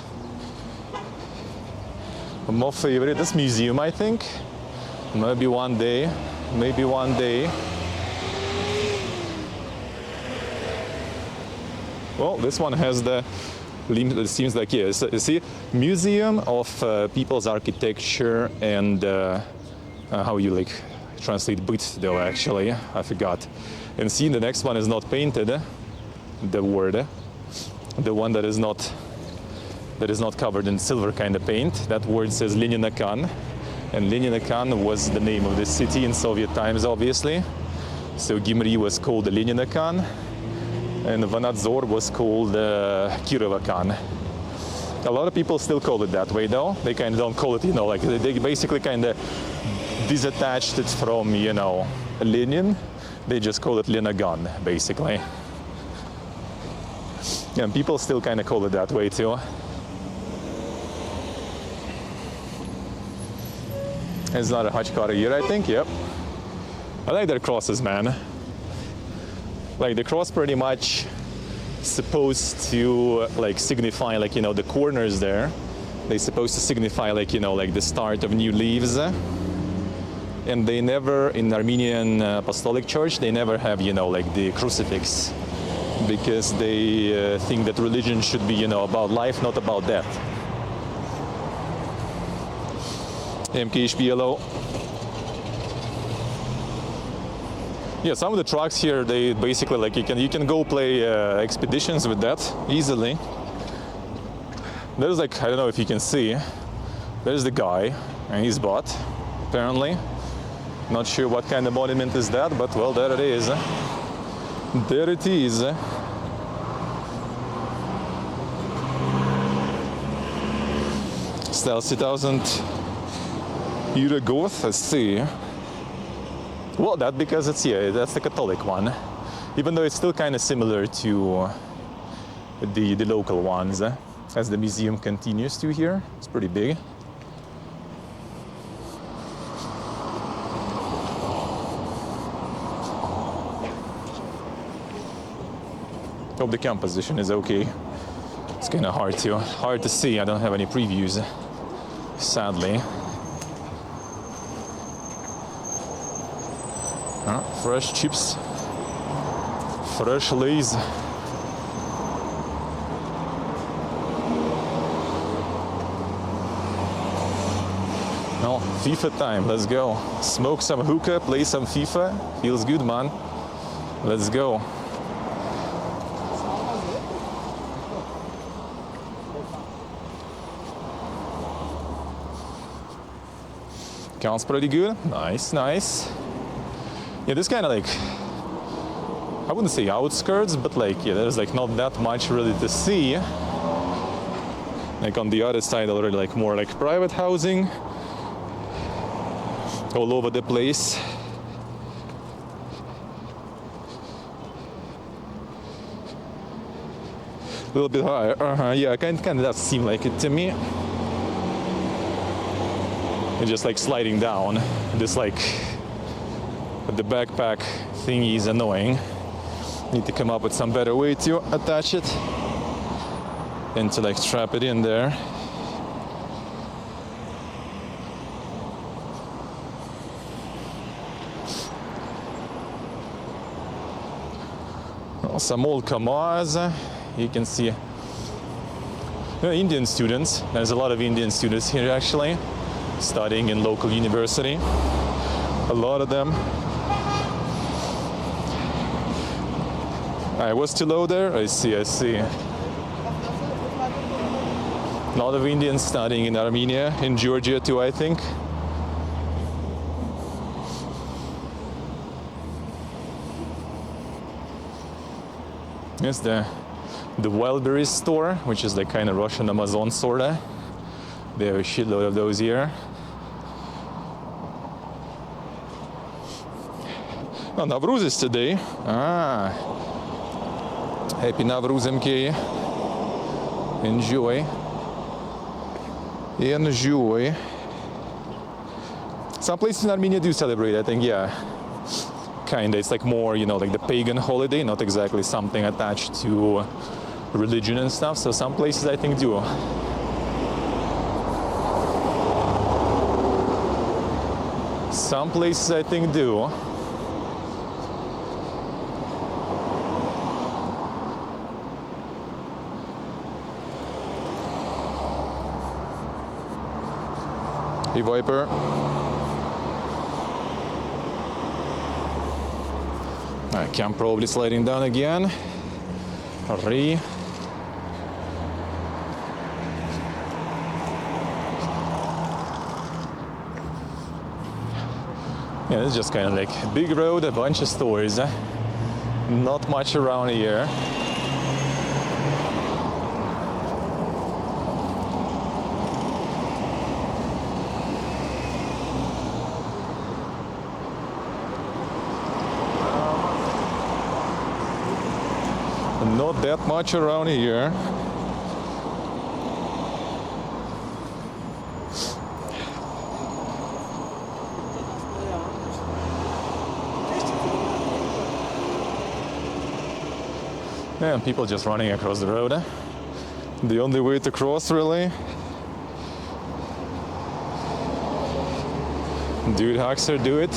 Speaker 1: My favorite. This museum, I think. Maybe one day. Maybe one day. Well, this one has the. It seems like, yeah, you see, Museum of People's Architecture and how you like translate byt though, actually. I forgot. And see, the next one is not painted. The word. The one that is not covered in silver kind of paint. That word says Leninakan, and Leninakan was the name of the city in Soviet times, obviously. So Gyumri was called the Leninakan, and Vanadzor was called Kirovakan. A lot of people still call it that way, though. They kind of don't call it, you know, like they basically kind of disattached it from, you know, Lenin. They just call it Lenagan, basically. Yeah, and people still kind of call it that way too. It's not a Hachkara here, I think. Yep. I like their crosses, man. Like the cross pretty much supposed to like signify, like, you know, the corners there. They're supposed to signify, like, you know, like the start of new leaves. And they never, in Armenian Apostolic Church, they never have, you know, like the crucifix. Because they think that religion should be, you know, about life, not about death. MKHPLO. Yeah, some of the trucks here, they basically like you can go play expeditions with that easily. There's like, I don't know if you can see, there's the guy and his butt, apparently. Not sure what kind of monument is that, but well, there it is. There it is. Ställs 2000 euro goth, let's see. Well, that because it's, yeah, that's the Catholic one. Even though it's still kind of similar to the local ones, as the museum continues to here. It's pretty big. Hope the composition is okay. It's kind of hard to see. I don't have any previews, sadly. Fresh chips, fresh Lay's. Well, FIFA time. Let's go. Smoke some hookah, play some FIFA. Feels good, man. Let's go. Counts pretty good. Nice, nice. Yeah, this kind of like, I wouldn't say outskirts, but like, yeah, there's like not that much really to see. Like on the other side already like more like private housing all over the place. A little bit higher. Yeah, kind of does seem like it to me. and just like sliding down. This like the backpack thingy is annoying. Need to come up with some better way to attach it and to like strap it in there. Well, some old Kamaz. You can see Indian students. There's a lot of Indian students here actually, studying in local university. A lot of them. I was too low there? I see. A lot of Indians studying in Armenia, in Georgia too, I think. Yes, the Wildberries store, which is like kind of Russian Amazon sorta. They have a shitload of those here. Oh, Navruz is today. Happy Navruz, MK. Enjoy. Enjoy. Some places in Armenia do celebrate, I think, yeah. Kinda, it's like more, you know, like the pagan holiday, not exactly something attached to religion and stuff. So some places I think do. Some places I think do. Hey, Viper. I can probably sliding down again. Hurry. Yeah, it's just kind of like a big road, a bunch of stores. Not much around here. Not that much around here. Yeah, people just running across the road. The only way to cross, really. Dude, Huxer, do it.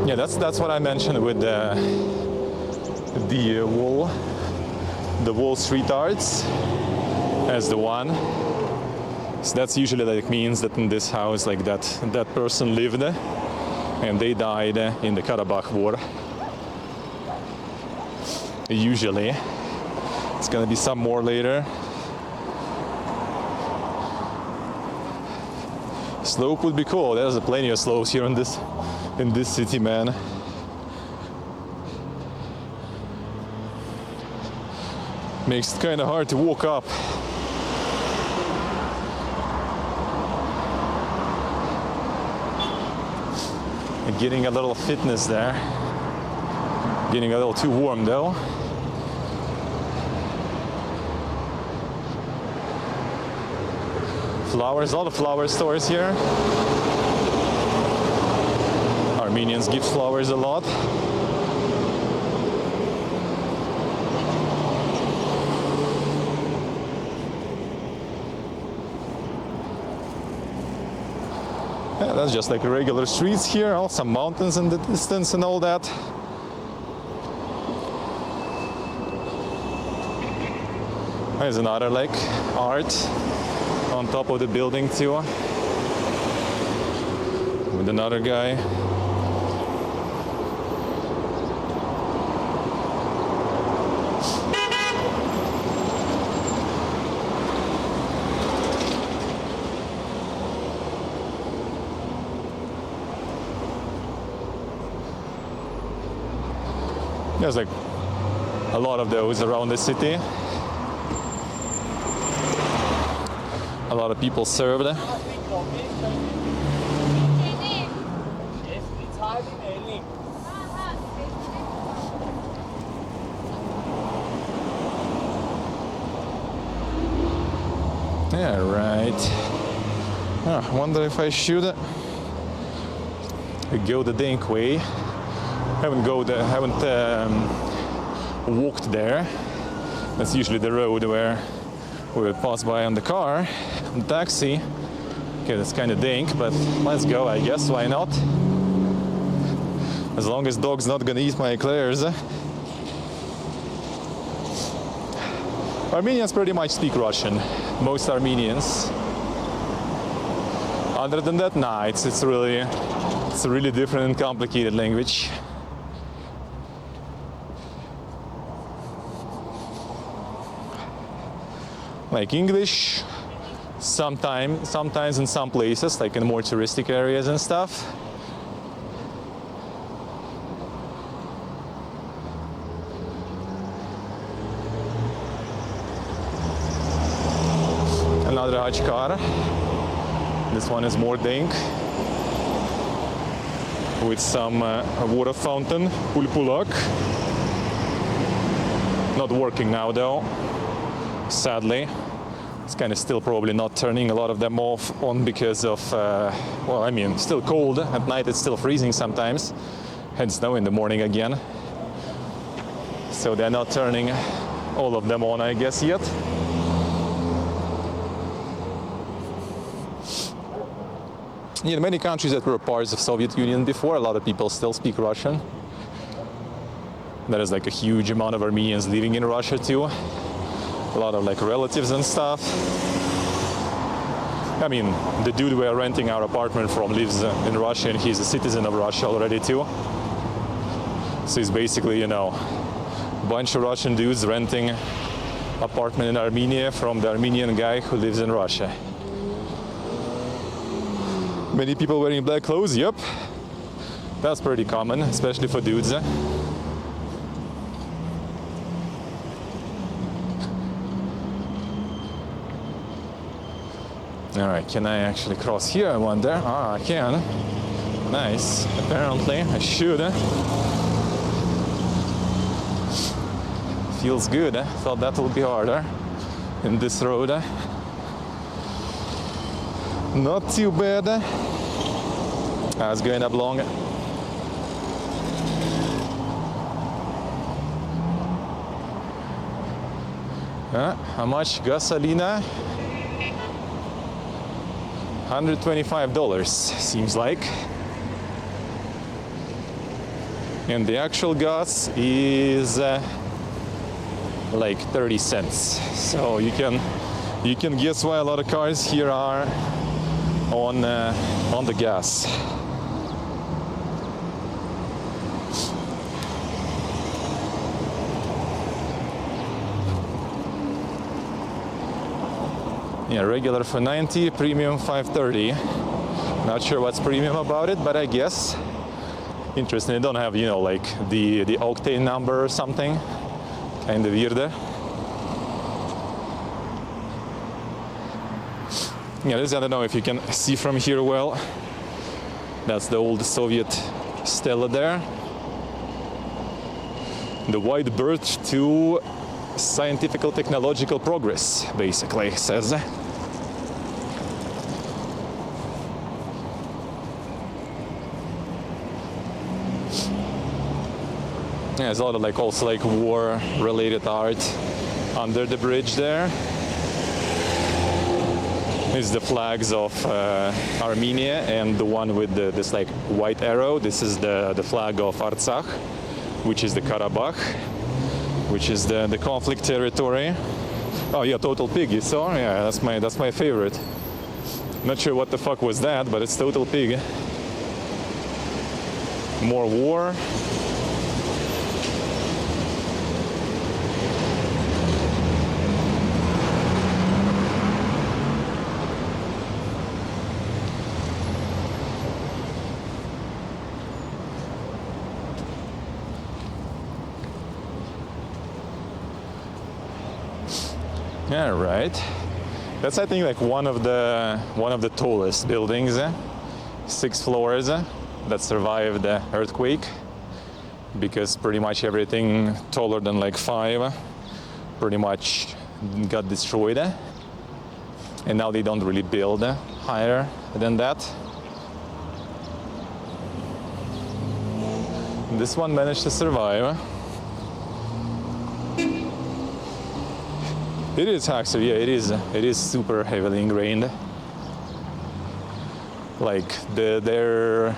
Speaker 1: Yeah, that's what I mentioned with the wall street arts as the one. So that's usually like means that in this house like that person lived and they died in the Karabakh war. Usually. It's gonna be some more later. Slope would be cool. There's plenty of slopes here in this city, man. Makes it kind of hard to walk up. And getting a little fitness there. Getting a little too warm though. Flowers, a lot of flower stores here. Armenians give flowers a lot. Yeah, that's just like regular streets here, all some mountains in the distance and all that. There's another like art on top of the building too, with another guy. There's like a lot of those around the city. A lot of people served. Yeah, right. I wonder if I should go the Dank way. Haven't walked there. That's usually the road where we would pass by on the car, on taxi. Okay, that's kind of dank, but let's go, I guess. Why not? As long as dog's not gonna eat my eclairs. Armenians pretty much speak Russian. Most Armenians. Other than that, nah, it's a really different and complicated language. Like English, sometimes in some places, like in more touristic areas and stuff. Another Hajj car. This one is more dank, with some water fountain, pulpulak. Not working now though, sadly. It's kind of still probably not turning a lot of them on because of, well, I mean, still cold. At night it's still freezing sometimes, and snow in the morning again. So they're not turning all of them on, I guess, yet. In many countries that were parts of Soviet Union before, a lot of people still speak Russian. There is like a huge amount of Armenians living in Russia too. A lot of like relatives and stuff. I mean, the dude we are renting our apartment from lives in Russia, and he's a citizen of Russia already too. So he's basically, a bunch of Russian dudes renting apartment in Armenia from the Armenian guy who lives in Russia. Many people wearing black clothes, yep. That's pretty common, especially for dudes. Alright, can I actually cross here, I wonder? Ah, I can. Nice. Apparently, I should. Feels good. Thought that would be harder in this road. Not too bad. I was going up long. How much? Gasolina? $125 seems like. And the actual gas is like 30 cents. So you can guess why a lot of cars here are on the gas. Yeah, regular for 90, premium 530. Not sure what's premium about it, but I guess interesting. They don't have, like the octane number or something. Kind of weird. Yeah, this, I don't know if you can see from here well. That's the old Soviet stela there. The white bird to scientific technological progress, basically, says. Yeah, there's a lot of also war-related art under the bridge there. Is the flags of Armenia, and the one with this white arrow. This is the flag of Artsakh, which is the Karabakh, which is the conflict territory. Oh yeah, Total Pig, you saw? Yeah, that's my favorite. Not sure what the fuck was that, but it's Total Pig. More war. Yeah, right. That's, I think, one of the tallest buildings, 6 floors, that survived the earthquake, because pretty much everything taller than 5 pretty much got destroyed. And now they don't really build higher than that. This one managed to survive. It is actually, yeah, it is. It is super heavily ingrained. Like their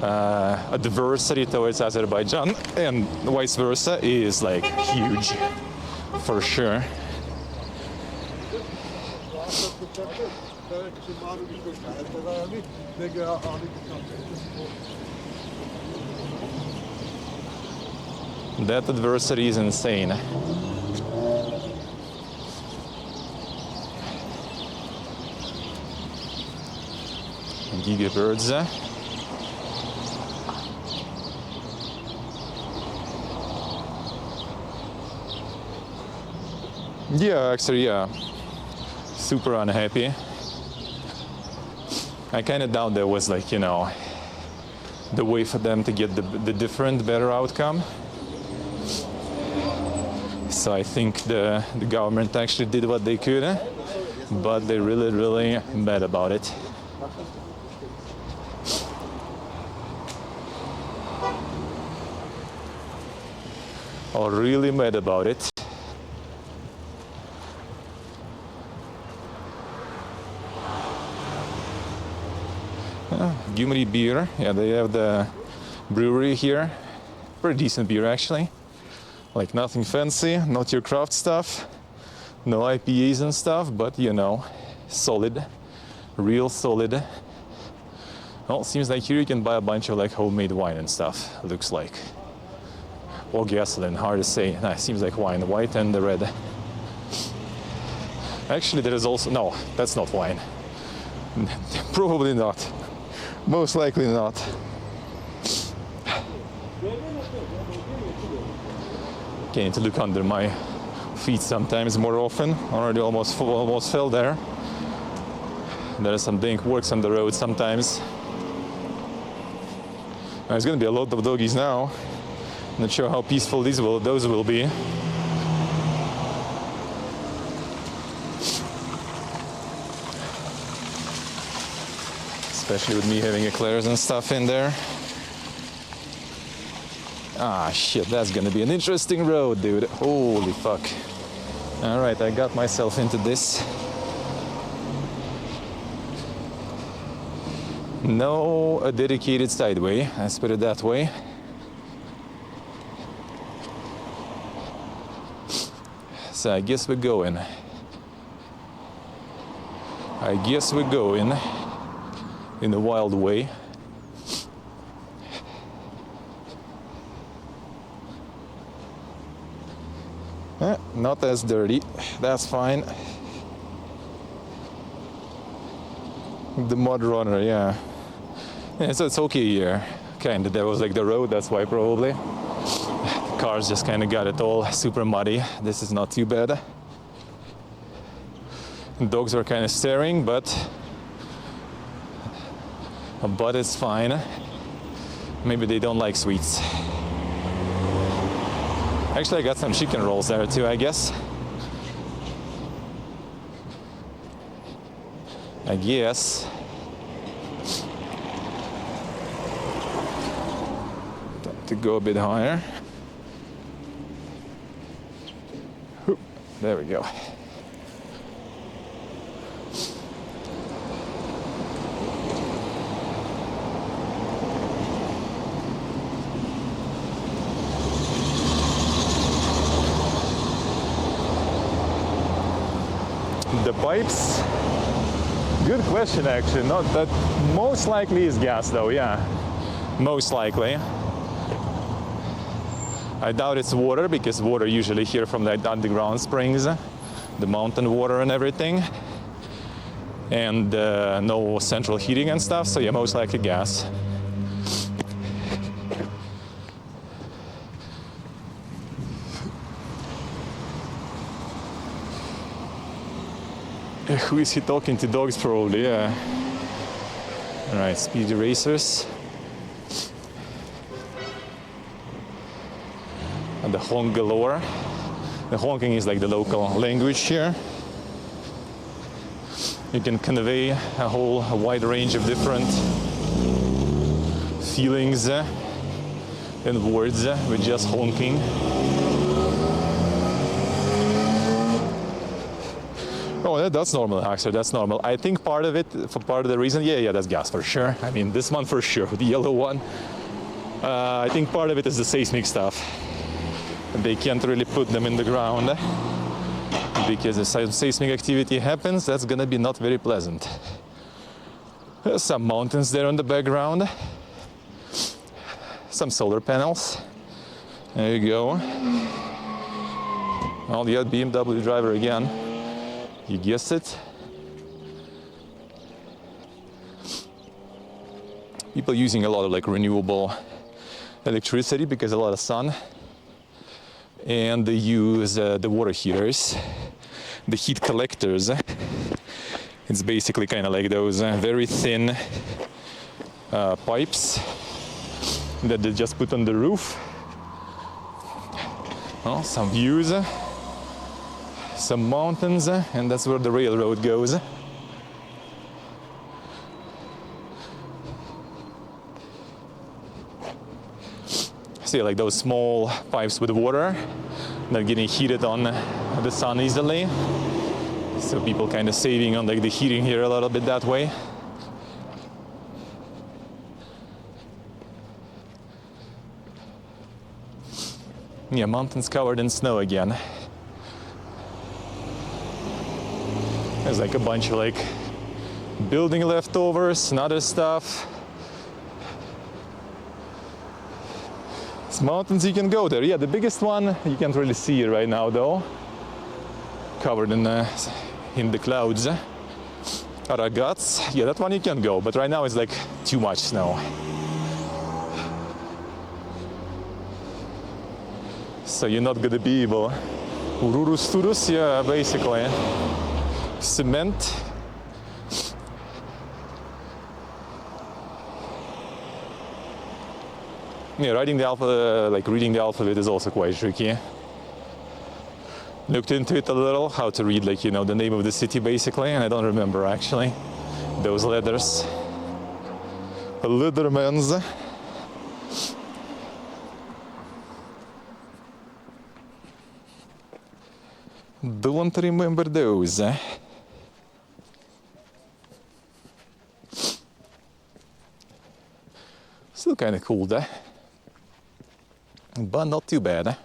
Speaker 1: adversity towards Azerbaijan and vice versa is like huge, for sure. That adversity is insane. Gigabirds. Yeah, actually, yeah. Super unhappy. I kind of doubt there was like, you know, the way for them to get the different, better outcome. So I think the government actually did what they could, but they're really, really mad about it. Or really mad about it. Gyumri beer, yeah, they have the brewery here. Pretty decent beer actually. Like nothing fancy, not your craft stuff, no IPAs and stuff, but you know, solid, real solid. Well, seems like here you can buy a bunch of like homemade wine and stuff, looks like. Or gasoline, hard to say. Nah, seems like wine, the white and the red. Actually, there is also, no, that's not wine. Probably not. Most likely not. Okay, need to look under my feet sometimes more often. Already almost fell there. There are some dank works on the road sometimes. There's gonna be a lot of doggies now. Not sure how peaceful those will be. Especially with me having eclairs and stuff in there. Ah, shit, that's gonna be an interesting road, dude. Holy fuck. All right, I got myself into this. No a dedicated sideway, let's put it that way. So I guess we're going. In a wild way. Not as dirty, that's fine. The mud runner, yeah. So it's okay here. Kinda, there was like the road, that's why probably. The cars just kinda got it all super muddy. This is not too bad. Dogs were kinda staring, but it's fine. Maybe they don't like sweets. Actually, I got some chicken rolls there too, I guess. Time to go a bit higher. There we go. The pipes, good question actually. Not that, most likely is gas though, yeah. Most likely. I doubt it's water, because water usually here from the underground springs, the mountain water and everything. And no central heating and stuff, so yeah, most likely gas. Who is he talking to? Dogs probably, yeah. All right, speedy racers. And the honk galore. The honking is like the local language here. You can convey a wide range of different feelings and words with just honking. Oh, that's normal, actually. That's normal. I think part of it, for part of the reason, yeah, that's gas for sure. I mean, this one for sure, the yellow one. I think part of it is the seismic stuff. They can't really put them in the ground because if seismic activity happens, that's gonna be not very pleasant. There's some mountains there in the background. Some solar panels. There you go. Oh, yeah, BMW driver again. You guessed it. People using a lot of like renewable electricity because a lot of sun. And they use the water heaters, the heat collectors. It's basically kind of like those very thin pipes that they just put on the roof. Well, some views, some mountains, and that's where the railroad goes. See, like those small pipes with water, not getting heated on the sun easily. So people kind of saving on like the heating here a little bit that way. Yeah, mountains covered in snow again. There's like a bunch of like building leftovers and other stuff. It's mountains, you can go there. Yeah, the biggest one, you can't really see it right now though. Covered in the clouds. Ragats, yeah, that one you can go, but right now it's like too much snow. So you're not gonna be able. Ururus turus, yeah, basically. Cement. Yeah, reading the alphabet is also quite tricky. Looked into it a little, how to read, like, you know, the name of the city basically, and I don't remember actually those letters. Leathermans. Don't remember those. Still kind of cool there, but not too bad.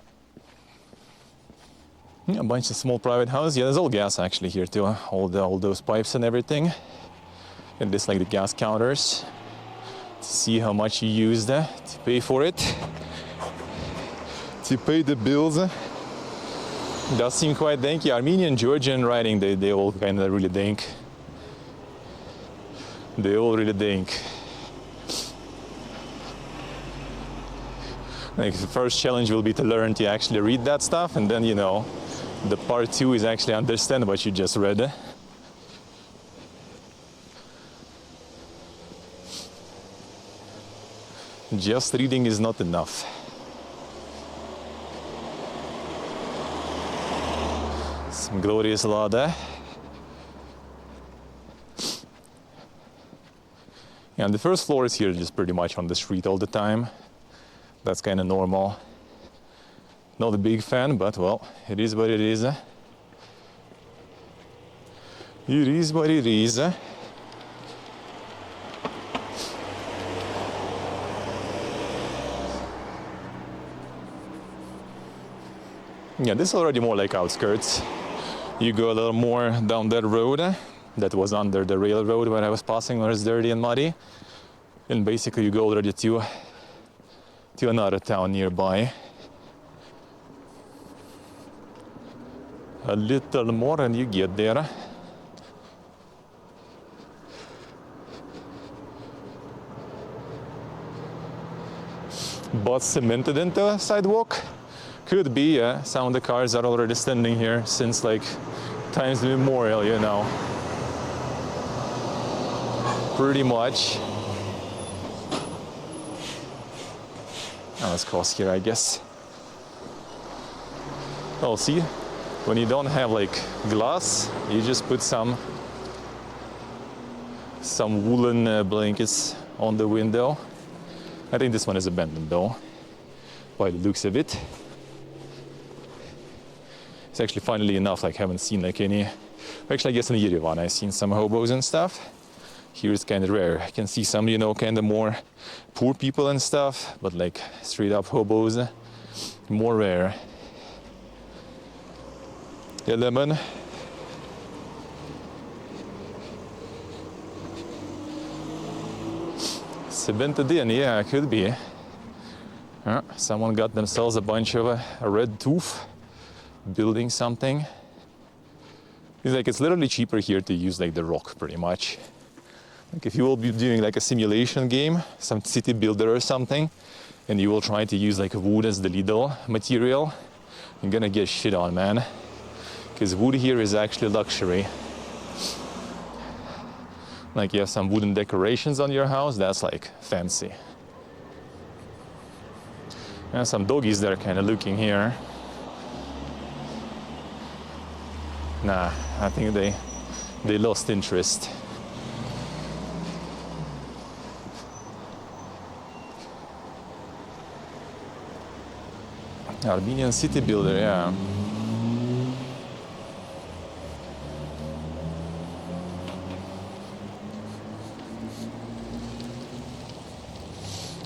Speaker 1: Yeah, a bunch of small private houses. Yeah, there's all gas actually here too. All those pipes and everything. And this like the gas counters to see how much you use to pay for it, to pay the bills. Does seem quite danky. Armenian, Georgian writing, they all kind of really dank. They all really dank. Like the first challenge will be to learn to actually read that stuff, and then, you know, the part 2 is actually understand what you just read. Just reading is not enough. Some glorious Lada. And the first floor is here just pretty much on the street all the time. That's kind of normal. Not a big fan, but well, it is what it is. It is what it is. Yeah, this is already more like outskirts. You go a little more down that road that was under the railroad when I was passing, where it's dirty and muddy. And basically you go already to another town nearby. A little more and you get there. But cemented into a sidewalk? Could be, yeah. Some of the cars are already standing here since like times immemorial, you know. Pretty much. Now let's cross here, I guess. Well, see, when you don't have like glass, you just put some Some woolen blankets on the window. I think this one is abandoned though, by the looks of it. It's actually, funnily enough, like haven't seen like any. Actually, I guess in Yerevan I've seen some hobos and stuff. Here it's kind of rare. I can see some, you know, kind of more poor people and stuff, but like straight up hobos, more rare. Yeah, lemon. Cemented in, yeah, could be. Someone got themselves a bunch of a red tooth, building something. It's like it's literally cheaper here to use like the rock, pretty much. Like if you will be doing like a simulation game, some city builder or something, and you will try to use like wood as the leader material, you're gonna get shit on, man. Because wood here is actually luxury. Like you have some wooden decorations on your house, that's like fancy. And some doggies that are kind of looking here. Nah, I think they lost interest. Armenian city builder, yeah.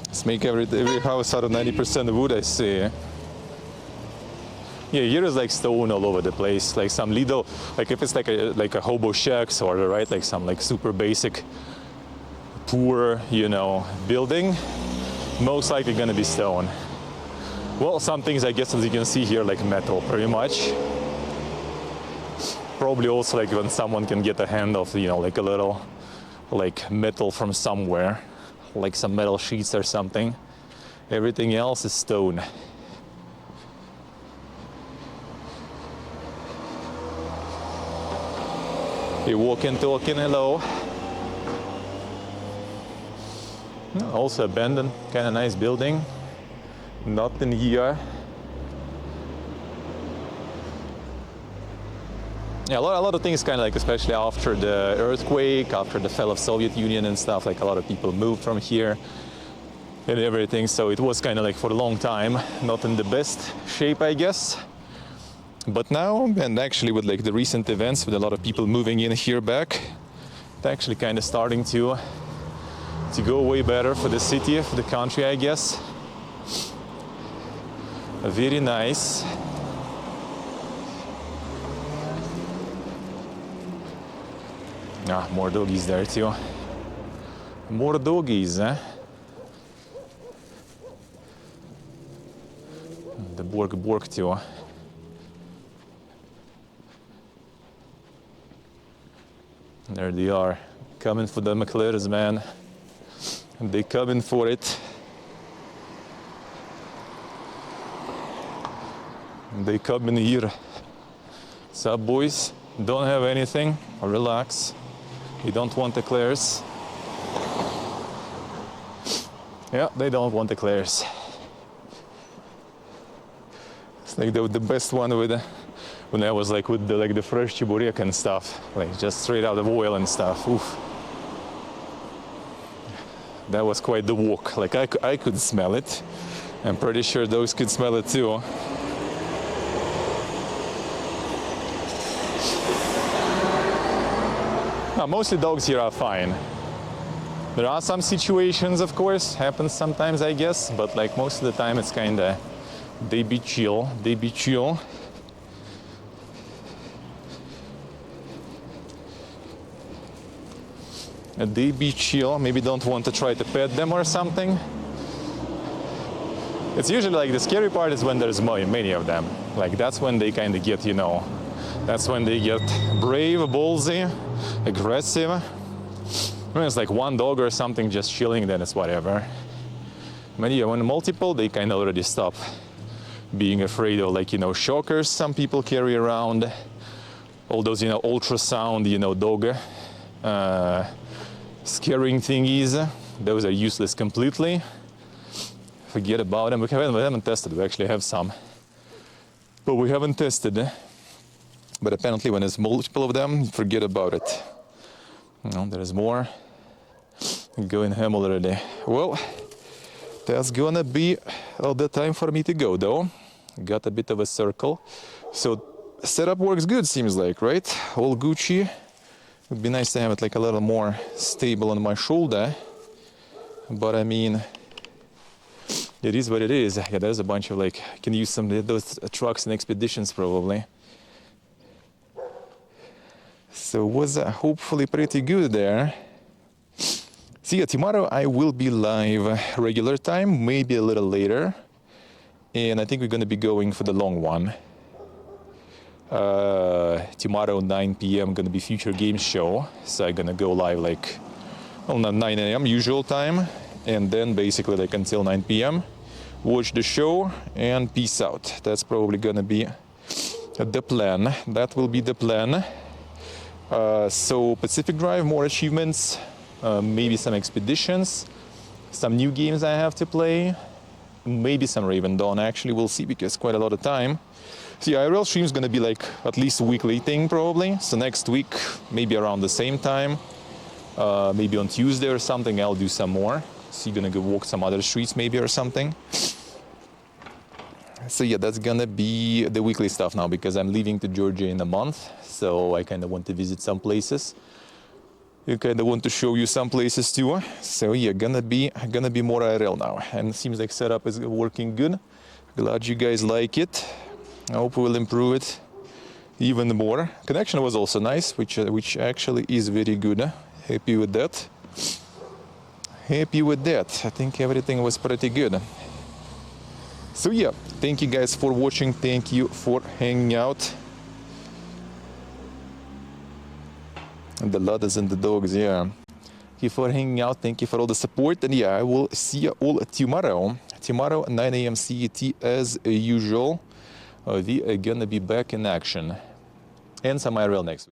Speaker 1: Let's make every house out of 90% wood, I see. Yeah, here is like stone all over the place. Like some little, like if it's like a hobo shack sort of, right? Like some like super basic, poor, you know, building. Most likely gonna be stone. Well, some things I guess as you can see here like metal, pretty much. Probably also like when someone can get a hand of, you know, like a little, like metal from somewhere. Like some metal sheets or something. Everything else is stone. You walk in, talking, hello. Also abandoned, kind of nice building. Nothing here. Yeah, a lot of things kind of like, especially after the earthquake, after the fall of Soviet Union and stuff, like a lot of people moved from here and everything. So it was kind of like for a long time, not in the best shape, I guess. But now, and actually with like the recent events, with a lot of people moving in here back, it's actually kind of starting to go way better for the city, for the country, I guess. Very nice. Ah, more doggies there too. More doggies, eh? The Borg too. There they are, coming for the McLarens, man. And they coming for it. They come in here. What's up, boys? Don't have anything? Relax. You don't want eclairs? Yeah, they don't want eclairs. It's like the best one with when I was like with the fresh chiburek and stuff, like just straight out of oil and stuff. Oof. That was quite the walk. Like I could smell it. I'm pretty sure those could smell it too. Mostly dogs here are fine. There are some situations, of course, happens sometimes, I guess, but like most of the time it's kinda, they be chill. They be chill, maybe don't want to try to pet them or something. It's usually like the scary part is when there's many of them. Like that's when they kind of get, you know, that's when they get brave, ballsy, aggressive. When it's like one dog or something just chilling, then it's whatever. But yeah, when multiple, they kind of already stop being afraid of, like, you know, shockers some people carry around. All those, you know, ultrasound, you know, dog scaring thingies. Those are useless completely. Forget about them. We haven't tested. We actually have some, but we haven't tested. But apparently when there's multiple of them, forget about it. You know, there's more. Going home already. Well, that's gonna be all the time for me to go though. Got a bit of a circle. So setup works good, seems like, right? All Gucci. Would be nice to have it like a little more stable on my shoulder. But I mean, it is what it is. Yeah, there's a bunch of like, can use some of those trucks and expeditions probably. So was hopefully pretty good there. So yeah, tomorrow I will be live regular time, maybe a little later. And I think we're gonna be going for the long one. Tomorrow 9 p.m. gonna be Future Games show. So I'm gonna go live like, well, not 9 a.m. usual time. And then basically like until 9 p.m. watch the show and peace out. That's probably gonna be the plan. That will be the plan. So Pacific Drive, more achievements, maybe some expeditions, some new games I have to play, maybe some Raven Dawn. Actually, we'll see because quite a lot of time. So yeah, IRL stream is gonna be like at least a weekly thing probably. So next week, maybe around the same time, maybe on Tuesday or something, I'll do some more. So you're gonna go walk some other streets maybe or something. So yeah, that's gonna be the weekly stuff now because I'm leaving to Georgia in a month. So I kind of want to visit some places. I kind of want to show you some places too. So yeah, gonna be more IRL now. And it seems like setup is working good. Glad you guys like it. I hope we'll improve it even more. Connection was also nice, which actually is very good. Happy with that. Happy with that. I think everything was pretty good. So yeah, thank you guys for watching. Thank you for hanging out. And the ladders and the dogs, yeah. Thank you for hanging out. Thank you for all the support. And yeah, I will see you all tomorrow. Tomorrow, 9 a.m. CET as usual. We are gonna be back in action. And some IRL next week.